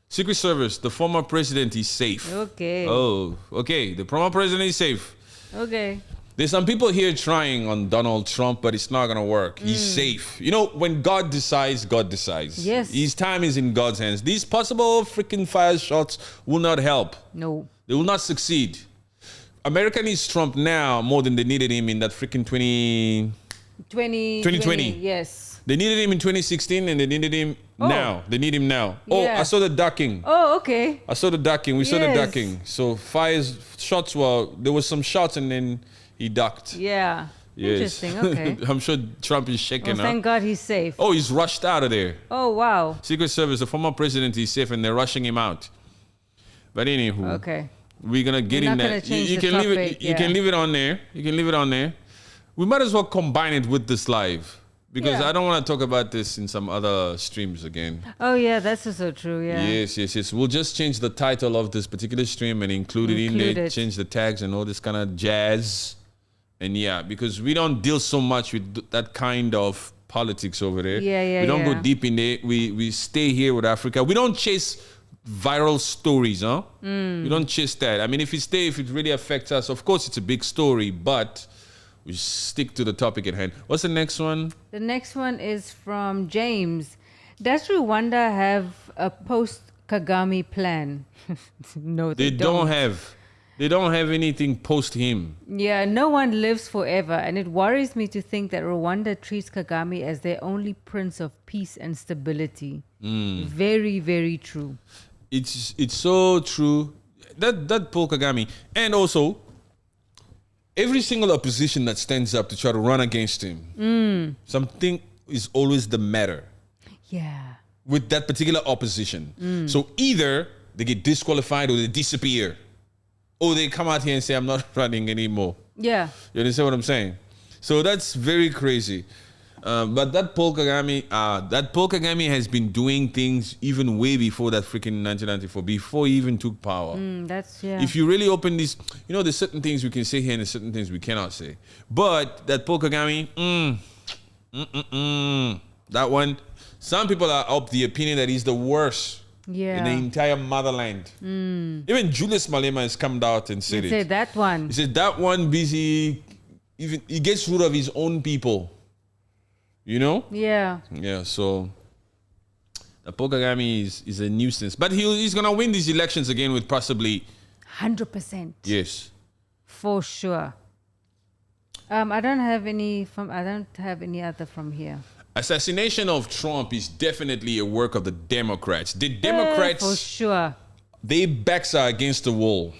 Secret Service. The former president is safe. Okay. Oh, okay. The former president is safe. Okay. There's some people here trying on Donald Trump, but it's not gonna work. He's safe. You know, when God decides, God decides. Yes. His time is in God's hands. These possible freaking fire shots will not help. No. They will not succeed. America needs Trump now more than they needed him in that freaking 2020. Yes. They needed him in 2016 and they needed him now. They need him now. Oh, Yeah. I saw the ducking. Oh, okay. I saw the ducking. We saw the Yes. ducking. So shots were, there was some shots and then he ducked. Yeah. Yes. Interesting. Okay. I'm sure Trump is shaking. Well, thank God he's safe. Oh, he's rushed out of there. Oh, wow. Secret Service, the former president is safe and they're rushing him out. But anywho, Okay. we're gonna get We're in not there. gonna change You the can leave it. topic, You can leave it on there. You can leave it on there. We might as well combine it with this live because Yeah. I don't want to talk about this in some other streams again. Oh, yeah, that's also true. Yeah. Yes. We'll just change the title of this particular stream and include it in Include there. it. Change the tags and all this kind of jazz. And yeah, because we don't deal so much with that kind of politics over there. Yeah, We don't go yeah. deep in there. We stay here with Africa. We don't chase viral stories, huh? We don't chase that. I mean, if it really affects us, of course it's a big story, but we stick to the topic at hand. What's the next one? The next one is from James. Does Rwanda have a post-Kagame plan? No, They don't have anything post him. Yeah, no one lives forever, and it worries me to think that Rwanda treats Kagame as their only prince of peace and stability. Very, very true. It's so true. That Paul Kagame. And also, every single opposition that stands up to try to run against him, something is always the matter Yeah. with that particular opposition. So either they get disqualified or they disappear. Or they come out here and say, I'm not running anymore. Yeah. You understand what I'm saying? So that's very crazy. But that Paul Kagame has been doing things even way before that freaking 1994, before he even took power. If you really open this, there's certain things we can say here and there's certain things we cannot say. But that Paul Kagame, that one, some people are of the opinion that he's the worst in the entire motherland. Even Julius Malema has come out and said it. Say that one. He said that one busy, even he gets rid of his own people. Yeah, so Paul Kagame is a nuisance. But he's going to win these elections again with possibly 100%. Yes. For sure. I don't have any other from here. Assassination of Trump is definitely a work of the Democrats. The Democrats, for sure, their backs are against the wall.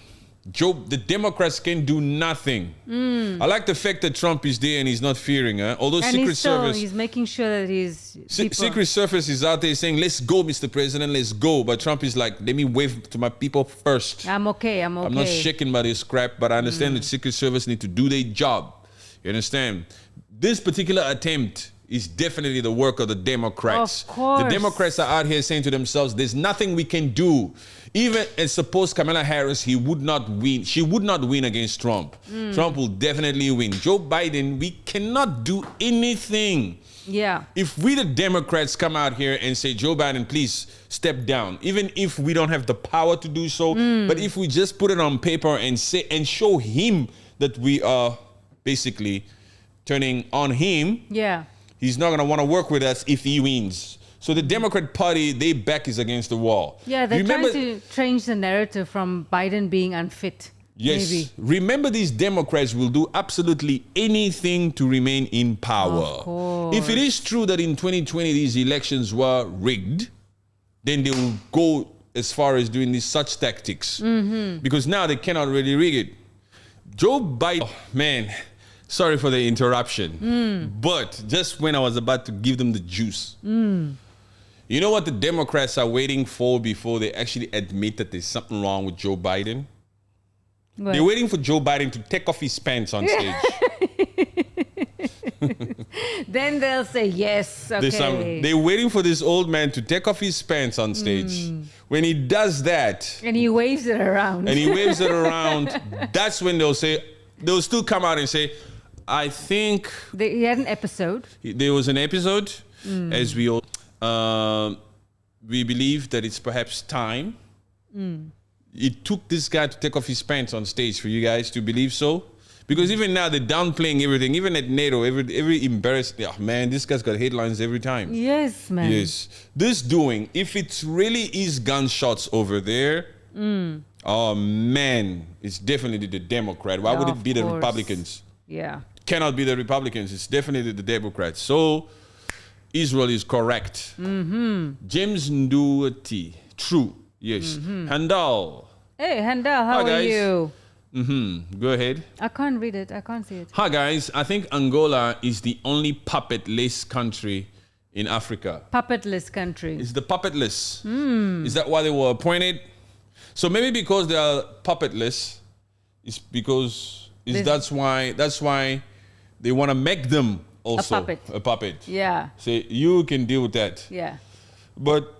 The Democrats can do nothing. I like the fact that Trump is there and he's not fearing. Although and Secret Service, he's making sure that he's Secret Service is out there saying, "Let's go, Mr. President, let's go." But Trump is like, "Let me wave to my people first. I'm okay. I'm not shaken by this crap, but I understand that Secret Service need to do their job." You understand? This particular attempt is definitely the work of the Democrats. Of course. The Democrats are out here saying to themselves, "There's nothing we can do." Even and suppose Kamala Harris, she would not win against Trump. Trump will definitely win. Joe Biden, we cannot do anything. Yeah. If we, the Democrats, come out here and say, "Joe Biden, please step down," even if we don't have the power to do so, but if we just put it on paper and say and show him that we are basically turning on him, he's not going to want to work with us if he wins. So the Democrat Party, their back is against the wall. Yeah, they're trying to change the narrative from Biden being unfit. Yes. Maybe. Remember, these Democrats will do absolutely anything to remain in power. Of course. If it is true that in 2020 these elections were rigged, then they will go as far as doing such tactics. Because now they cannot really rig it. Joe Biden, man, sorry for the interruption. But just when I was about to give them the juice, you know what the Democrats are waiting for before they actually admit that there's something wrong with Joe Biden? What? They're waiting for Joe Biden to take off his pants on stage. Then they'll say, yes, okay. They're waiting for this old man to take off his pants on stage. When he does that... And he waves it around. That's when they'll still come out and say, I think... He had an episode. There was an episode, as we all... we believe that it's perhaps time. It took this guy to take off his pants on stage for you guys to believe so. Because even now they're downplaying everything. Even at NATO, every embarrassed... Oh, man, this guy's got headlines every time. Yes, man. Yes. If it really is gunshots over there, oh, man, it's definitely the Democrat. Why would it be the Republicans? Yeah. Cannot be the Republicans. It's definitely the Democrats. So... Israel is correct. James Nduati. True. Yes. Handal. Hey, Handal, how are you? Go ahead. I can't read it. I can't see it. Hi, guys. I think Angola is the only puppetless country in Africa. Puppetless country. It's the puppetless. Is that why they were appointed? So maybe because they are puppetless, that's why they want to make them also a puppet. Yeah. Say, you can deal with that. Yeah. But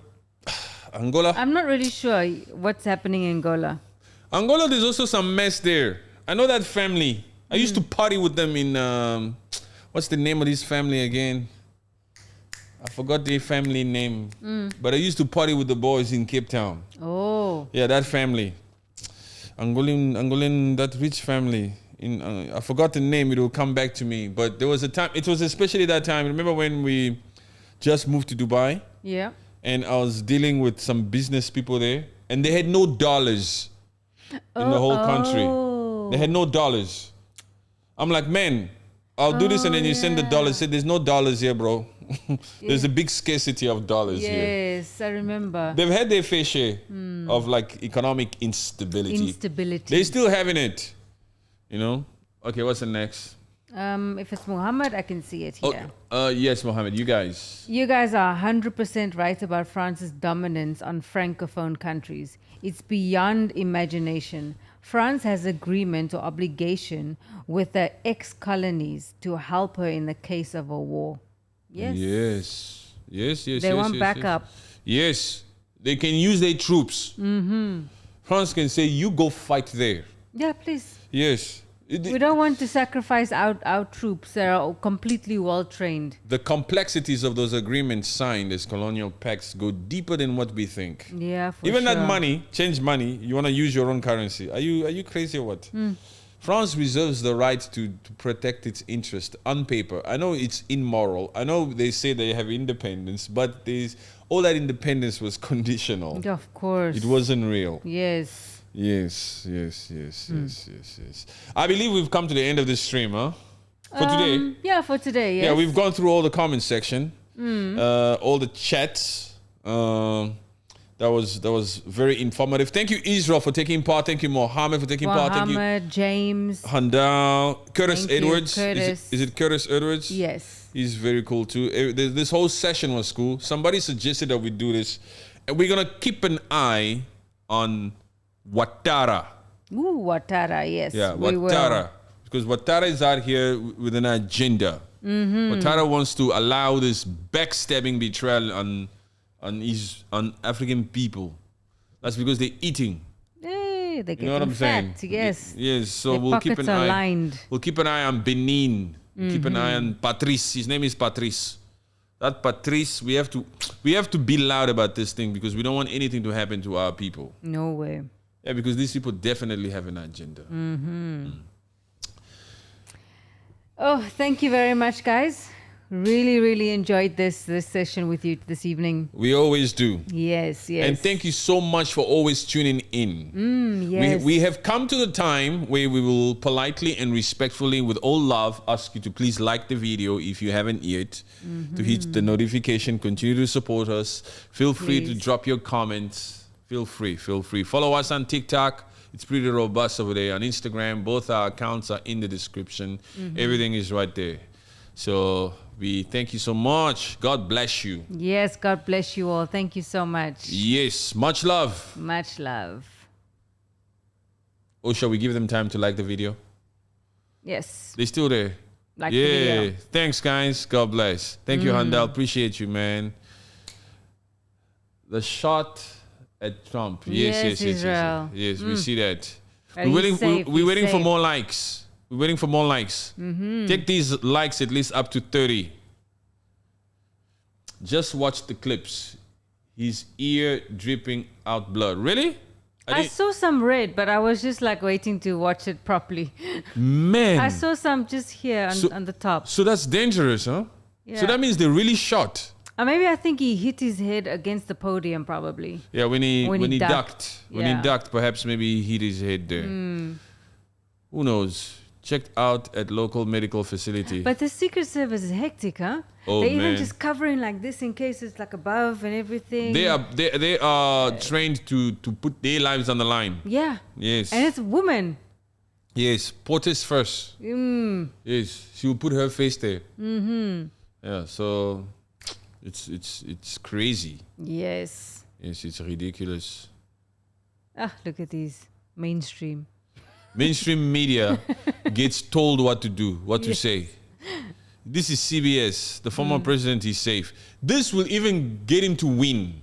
Angola? I'm not really sure what's happening in Angola. Angola, there's also some mess there. I know that family. I used to party with them in, what's the name of this family again? I forgot their family name. But I used to party with the boys in Cape Town. Oh. Yeah, that family. Angolan, that rich family. I forgot the name, it will come back to me. But there was a time, it was especially that time. Remember when we just moved to Dubai? Yeah. And I was dealing with some business people there. And they had no dollars in the whole country. They had no dollars. I'm like, man, I'll do this. And then you send the dollars. Say, there's no dollars here, bro. There's a big scarcity of dollars here. Yes, I remember. They've had their fair share of like economic instability. They're still having it. You know? Okay, what's the next? If it's Mohammed, I can see it here. Yes, Mohammed, you guys. You guys are 100% right about France's dominance on Francophone countries. It's beyond imagination. France has agreement or obligation with the ex-colonies to help her in the case of a war. Yes. Yes. They want backup. Yes. They can use their troops. France can say, you go fight there. Yeah, please. Yes. We don't want to sacrifice our troops that are completely well trained. The complexities of those agreements signed as colonial pacts go deeper than what we think. Yeah, for Even sure. that money, change money, you want to use your own currency. Are you crazy or what? France reserves the right to protect its interest on paper. I know it's immoral. I know they say they have independence, but all that independence was conditional. Yeah, of course. It wasn't real. Yes. Yes. I believe we've come to the end of this stream, huh? For today. Yeah, for today, yes. Yeah, we've gone through all the comment section, all the chats. That was very informative. Thank you, Israel, for taking part. Thank you, Mohammed, for taking part. Thank you, Mohammed, James. Handal, Curtis Thank you, Edwards. Curtis. Is it Curtis Edwards? Yes. He's very cool too. This whole session was cool. Somebody suggested that we do this, and we're gonna keep an eye on Ouattara. Ooh, Ouattara, yes. Yeah, we Ouattara. Because Ouattara is out here with an agenda. Ouattara wants to allow this backstabbing betrayal on African people. That's because they're eating. Hey, they're You know what I'm saying? fat, yes. Yes, so Their we'll keep pockets an are eye. lined. We'll keep an eye on Benin. Keep an eye on Patrice. His name is Patrice. That Patrice, we have to be loud about this thing because we don't want anything to happen to our people. No way. Yeah, because these people definitely have an agenda. Oh, thank you very much, guys. Really, really enjoyed this session with you this evening. We always do. Yes. And thank you so much for always tuning in. Yes. We have come to the time where we will politely and respectfully, with all love, ask you to please like the video if you haven't yet, to hit the notification, continue to support us. Feel free to Please. drop your comments. Feel free. Follow us on TikTok. It's pretty robust over there. On Instagram, both our accounts are in the description. Everything is right there. So we thank you so much. God bless you. Yes, God bless you all. Thank you so much. Yes, much love. Much love. Or shall we give them time to like the video? Yes. They're still there. Like the video. Thanks, guys. God bless. Thank you, Handal. Appreciate you, man. The shot at Trump. Yes. Israel. Yes, we see that. But We're he's waiting, safe, we're he's waiting for safe. more likes. We're waiting for more likes. Take these likes at least up to 30. Just watch the clips. His ear dripping out blood. Really? I saw some red, but I was just like waiting to watch it properly. Man. I saw some just here on the top. So that's dangerous, huh? Yeah. So that means they really shot. Maybe I think he hit his head against the podium probably. Yeah, when he ducked. When he Yeah. ducked, perhaps maybe he hit his head there. Who knows? Checked out at local medical facility. But the Secret Service is hectic, huh? Oh, They're even man. just covering like this in case it's like above and everything. They are trained to put their lives on the line. Yeah. Yes. And it's a woman. Yes. Portis first. Yes. She will put her face there. Yeah. So it's crazy. Yes. Yes. It's ridiculous. Look at these. Mainstream. Mainstream media gets told what to do, what to say. This is CBS. The former president is safe. This will even get him to win.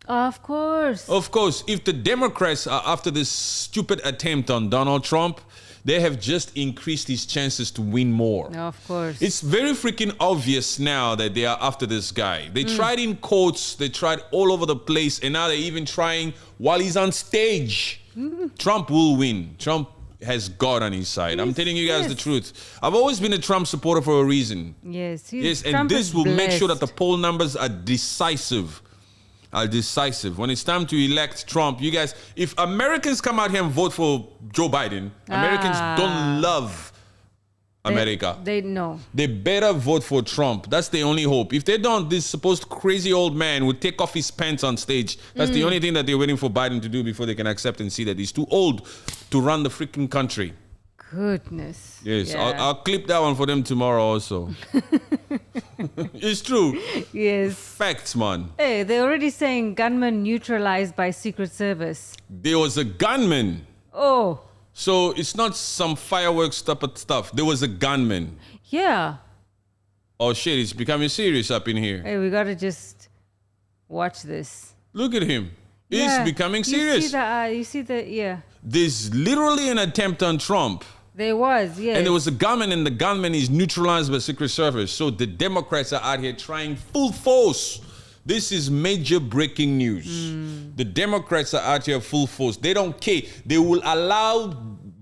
Of course. Of course, if the Democrats are after this stupid attempt on Donald Trump, they have just increased his chances to win more. Of course. It's very freaking obvious now that they are after this guy. They tried in courts, they tried all over the place, and now they're even trying while he's on stage. Trump will win. Trump has God on his side. I'm telling you guys the truth. I've always been a Trump supporter for a reason. Yes. Yes, and Trump this is will make sure that blessed. the poll numbers are decisive. When it's time to elect Trump, you guys, if Americans come out here and vote for Joe Biden, Americans don't love America. They know. They better vote for Trump. That's the only hope. If they don't, this supposed crazy old man would take off his pants on stage. That's the only thing that they're waiting for Biden to do before they can accept and see that he's too old to run the freaking country. Goodness. Yes, Yeah. I'll clip that one for them tomorrow also. It's true. Yes. Facts, man. Hey, they're already saying gunman neutralized by Secret Service. There was a gunman. Oh, So it's not some fireworks type of stuff. There was a gunman. yeah. Oh shit, it's becoming serious up in here. Hey, we gotta just watch this. Look at him. Yeah, It's becoming serious. You see the yeah. There's literally an attempt on Trump. There was, yes. And there was a gunman, and the gunman is neutralized by Secret Service. So the Democrats are out here trying full force. This is major breaking news. The Democrats are out here full force. They don't care. They will allow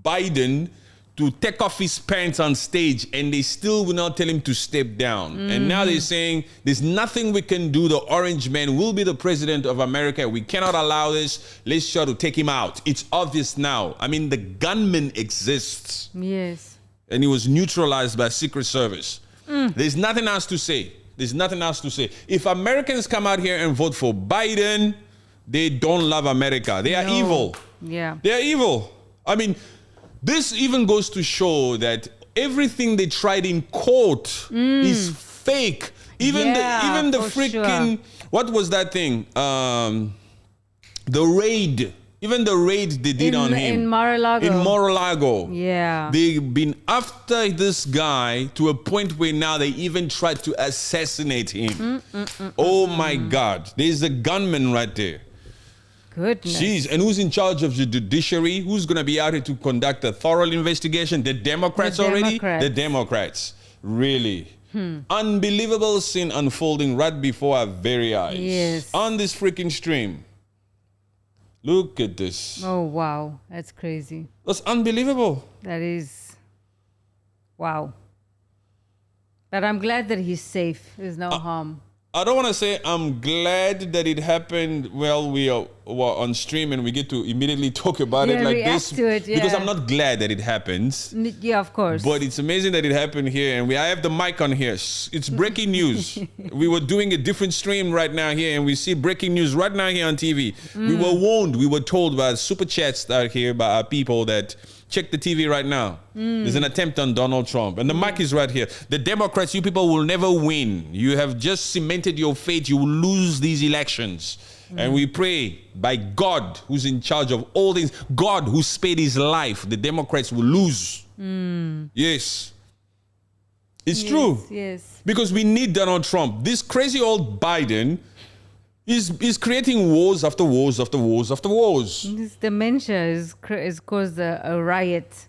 Biden to take off his pants on stage, and they still will not tell him to step down. And now they're saying there's nothing we can do. The orange man will be the president of America. We cannot allow this. Let's try to take him out. It's obvious now. I mean, the gunman exists. Yes. And he was neutralized by Secret Service. There's nothing else to say. There's nothing else to say. If Americans come out here and vote for Biden, they don't love America. They are evil. Yeah. They are evil. I mean, this even goes to show that everything they tried in court is fake. Even the freaking what was that thing? The raid. Even the raid they did on him in Mar-a-Lago. In Mar-a-Lago. Yeah. They've been after this guy to a point where now they even tried to assassinate him. Oh my God. There's a gunman right there. Goodness. Jeez, and who's in charge of the judiciary? Who's going to be out here to conduct a thorough investigation? The Democrats already? The Democrats. Really. Unbelievable scene unfolding right before our very eyes. Yes. On this freaking stream. Look at this. Oh, wow. That's crazy. That's unbelievable. That is. Wow. But I'm glad that he's safe. There's no harm. I don't want to say I'm glad that it happened while we were on stream and we get to immediately talk about it like this. To it, yeah. Because I'm not glad that it happens. Yeah, of course. But it's amazing that it happened here, and I have the mic on here. It's breaking news. We were doing a different stream right now here, and we see breaking news right now here on TV. We were warned, we were told by super chats out here by our people that check the TV right now. There's an attempt on Donald Trump. And the mic is right here. The Democrats, you people will never win. You have just cemented your fate. You will lose these elections. And we pray by God, who's in charge of all things, God who spared his life, the Democrats will lose. Yes. It's true. Yes. Because we need Donald Trump. This crazy old Biden is creating wars after wars after wars after wars. This dementia has caused a riot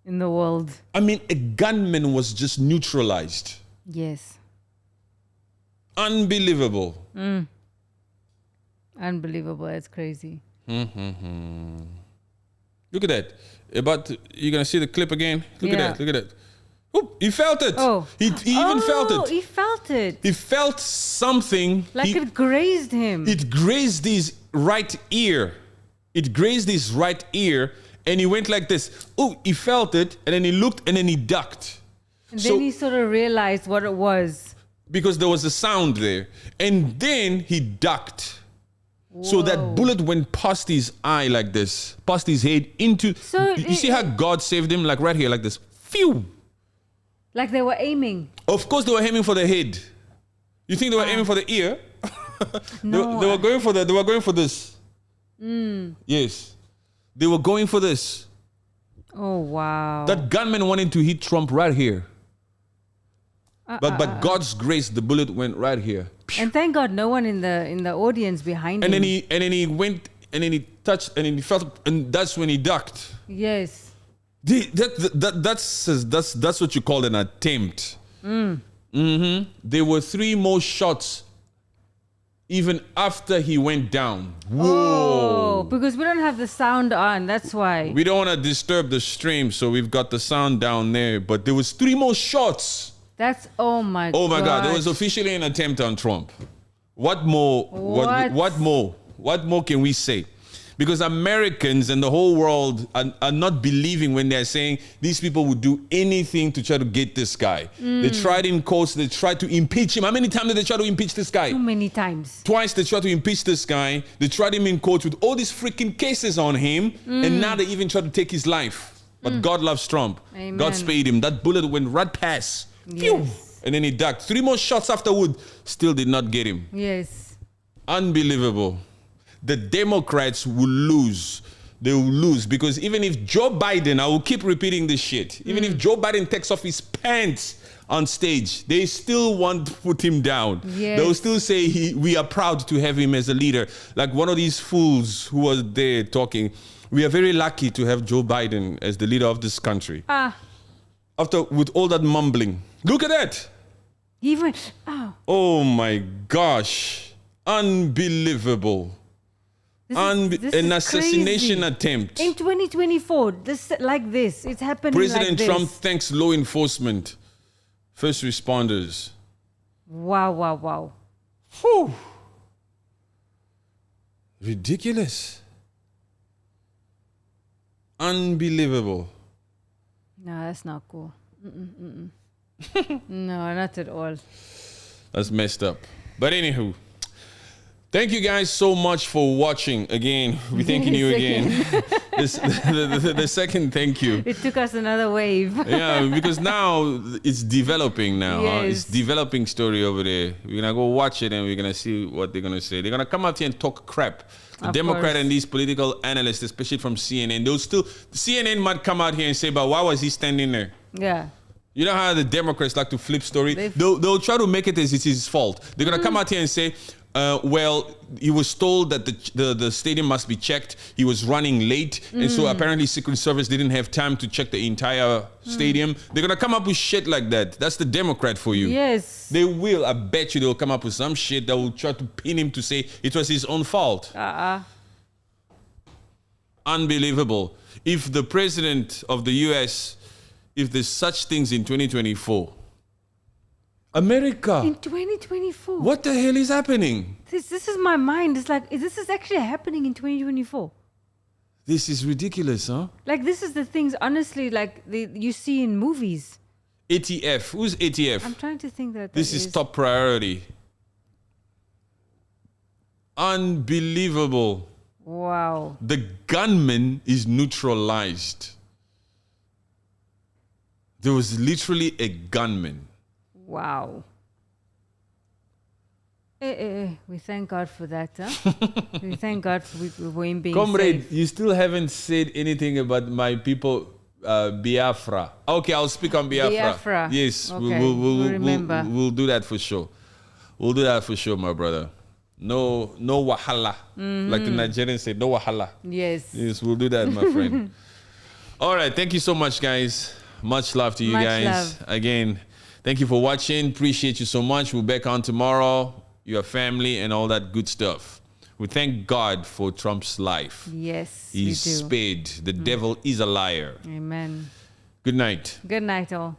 in the world. I mean, a gunman was just neutralized. Yes. Unbelievable. Unbelievable. That's crazy. Look at that. You're going to see the clip again? Look at that. Look at that. Oop, he felt it. Oh. He even felt it. He felt it. He felt something. Like it grazed him. It grazed his right ear. It grazed his right ear, and he went like this. Oh, he felt it, and then he looked, and then he ducked. And then he sort of realized what it was. Because there was a sound there. And then he ducked. Whoa. So that bullet went past his eye like this, past his head into... So you see how God saved him? Like right here, like this. Phew! Like they were aiming. Of course they were aiming for the head. You think they were aiming for the ear? No. They were going for They were going for this. Yes. They were going for this. Oh, wow. That gunman wanted to hit Trump right here. But God's grace, the bullet went right here. And thank God no one in the audience behind him. And then he went, and then he touched, and then he felt, and that's when he ducked. Yes. That's what you call an attempt. There were 3 more shots even after he went down. Whoa. Oh, because we don't have the sound on, that's why. We don't want to disturb the stream, so we've got the sound down there. But there was 3 more shots. That's, oh my God. Oh my God, there was officially an attempt on Trump. What more? What more? What more can we say? Because Americans and the whole world are not believing when they're saying these people would do anything to try to get this guy. They tried in courts, they tried to impeach him. How many times did they try to impeach this guy? Too many times. Twice they tried to impeach this guy. They tried him in court with all these freaking cases on him. And now they even try to take his life. But God loves Trump. Amen. God spared him. That bullet went right past. Phew! Yes. And then he ducked. 3 more shots afterward, still did not get him. Yes. Unbelievable. The Democrats will lose. they will lose. Because even if Joe Biden, I will keep repeating this shit, even if Joe Biden takes off his pants on stage, they still want to put him down. Yes. They'll still say we are proud to have him as a leader. Like one of these fools who was there talking, we are very lucky to have Joe Biden as the leader of this country. After, with all that mumbling. Look at that. Even, Oh my gosh. Unbelievable. this An is assassination crazy. attempt. In 2024, it's happening President like this. Trump thanks law enforcement, first responders. Wow. Whew. Ridiculous. Unbelievable. No, that's not cool. No, not at all. That's messed up. But anywho, thank you guys so much for watching. Again, we're thanking you again. The second thank you. It took us another wave. Yeah, because now it's developing now. Huh? It's Yes. developing story over there. We're going to go watch it and we're going to see what they're going to say. They're going to come out here and talk crap. The Of Democrat course. and these political analysts, especially from CNN, CNN might come out here and say, but why was he standing there? Yeah. You know how the Democrats like to flip story? They've- They'll try to make it as it's his fault. They're going to come out here and say, well, he was told that the stadium must be checked. He was running late. And so apparently Secret Service didn't have time to check the entire stadium. They're going to come up with shit like that. That's the Democrat for you. Yes. They will. I bet you they'll come up with some shit that will try to pin him to say it was his own fault. Unbelievable. If the president of the US, if there's such things in 2024, America, In 2024. what the hell is happening? This is my mind. It's like, this is actually happening in 2024. This is ridiculous, huh? Like, this is the things, honestly, like, you see in movies. ATF. Who's ATF? I'm trying to think that This is top priority. Unbelievable. Wow. The gunman is neutralized. There was literally a gunman. Wow. We thank God for that, huh? We thank God for him being Comrade, safe. you still haven't said anything about my people, Biafra. Okay, I'll speak on Biafra. Biafra. Yes, Okay, we'll remember. We'll do that for sure. We'll do that for sure, my brother. No wahala. Like the Nigerians say, no wahala. Yes. Yes, we'll do that, my friend. All right, thank you so much, guys. Much love to you Much guys. love. Again, thank you for watching. Appreciate you so much. We'll be back on tomorrow, your family, and all that good stuff. We thank God for Trump's life. Yes, He's we do. spared. The devil is a liar. Amen. Good night. Good night, all.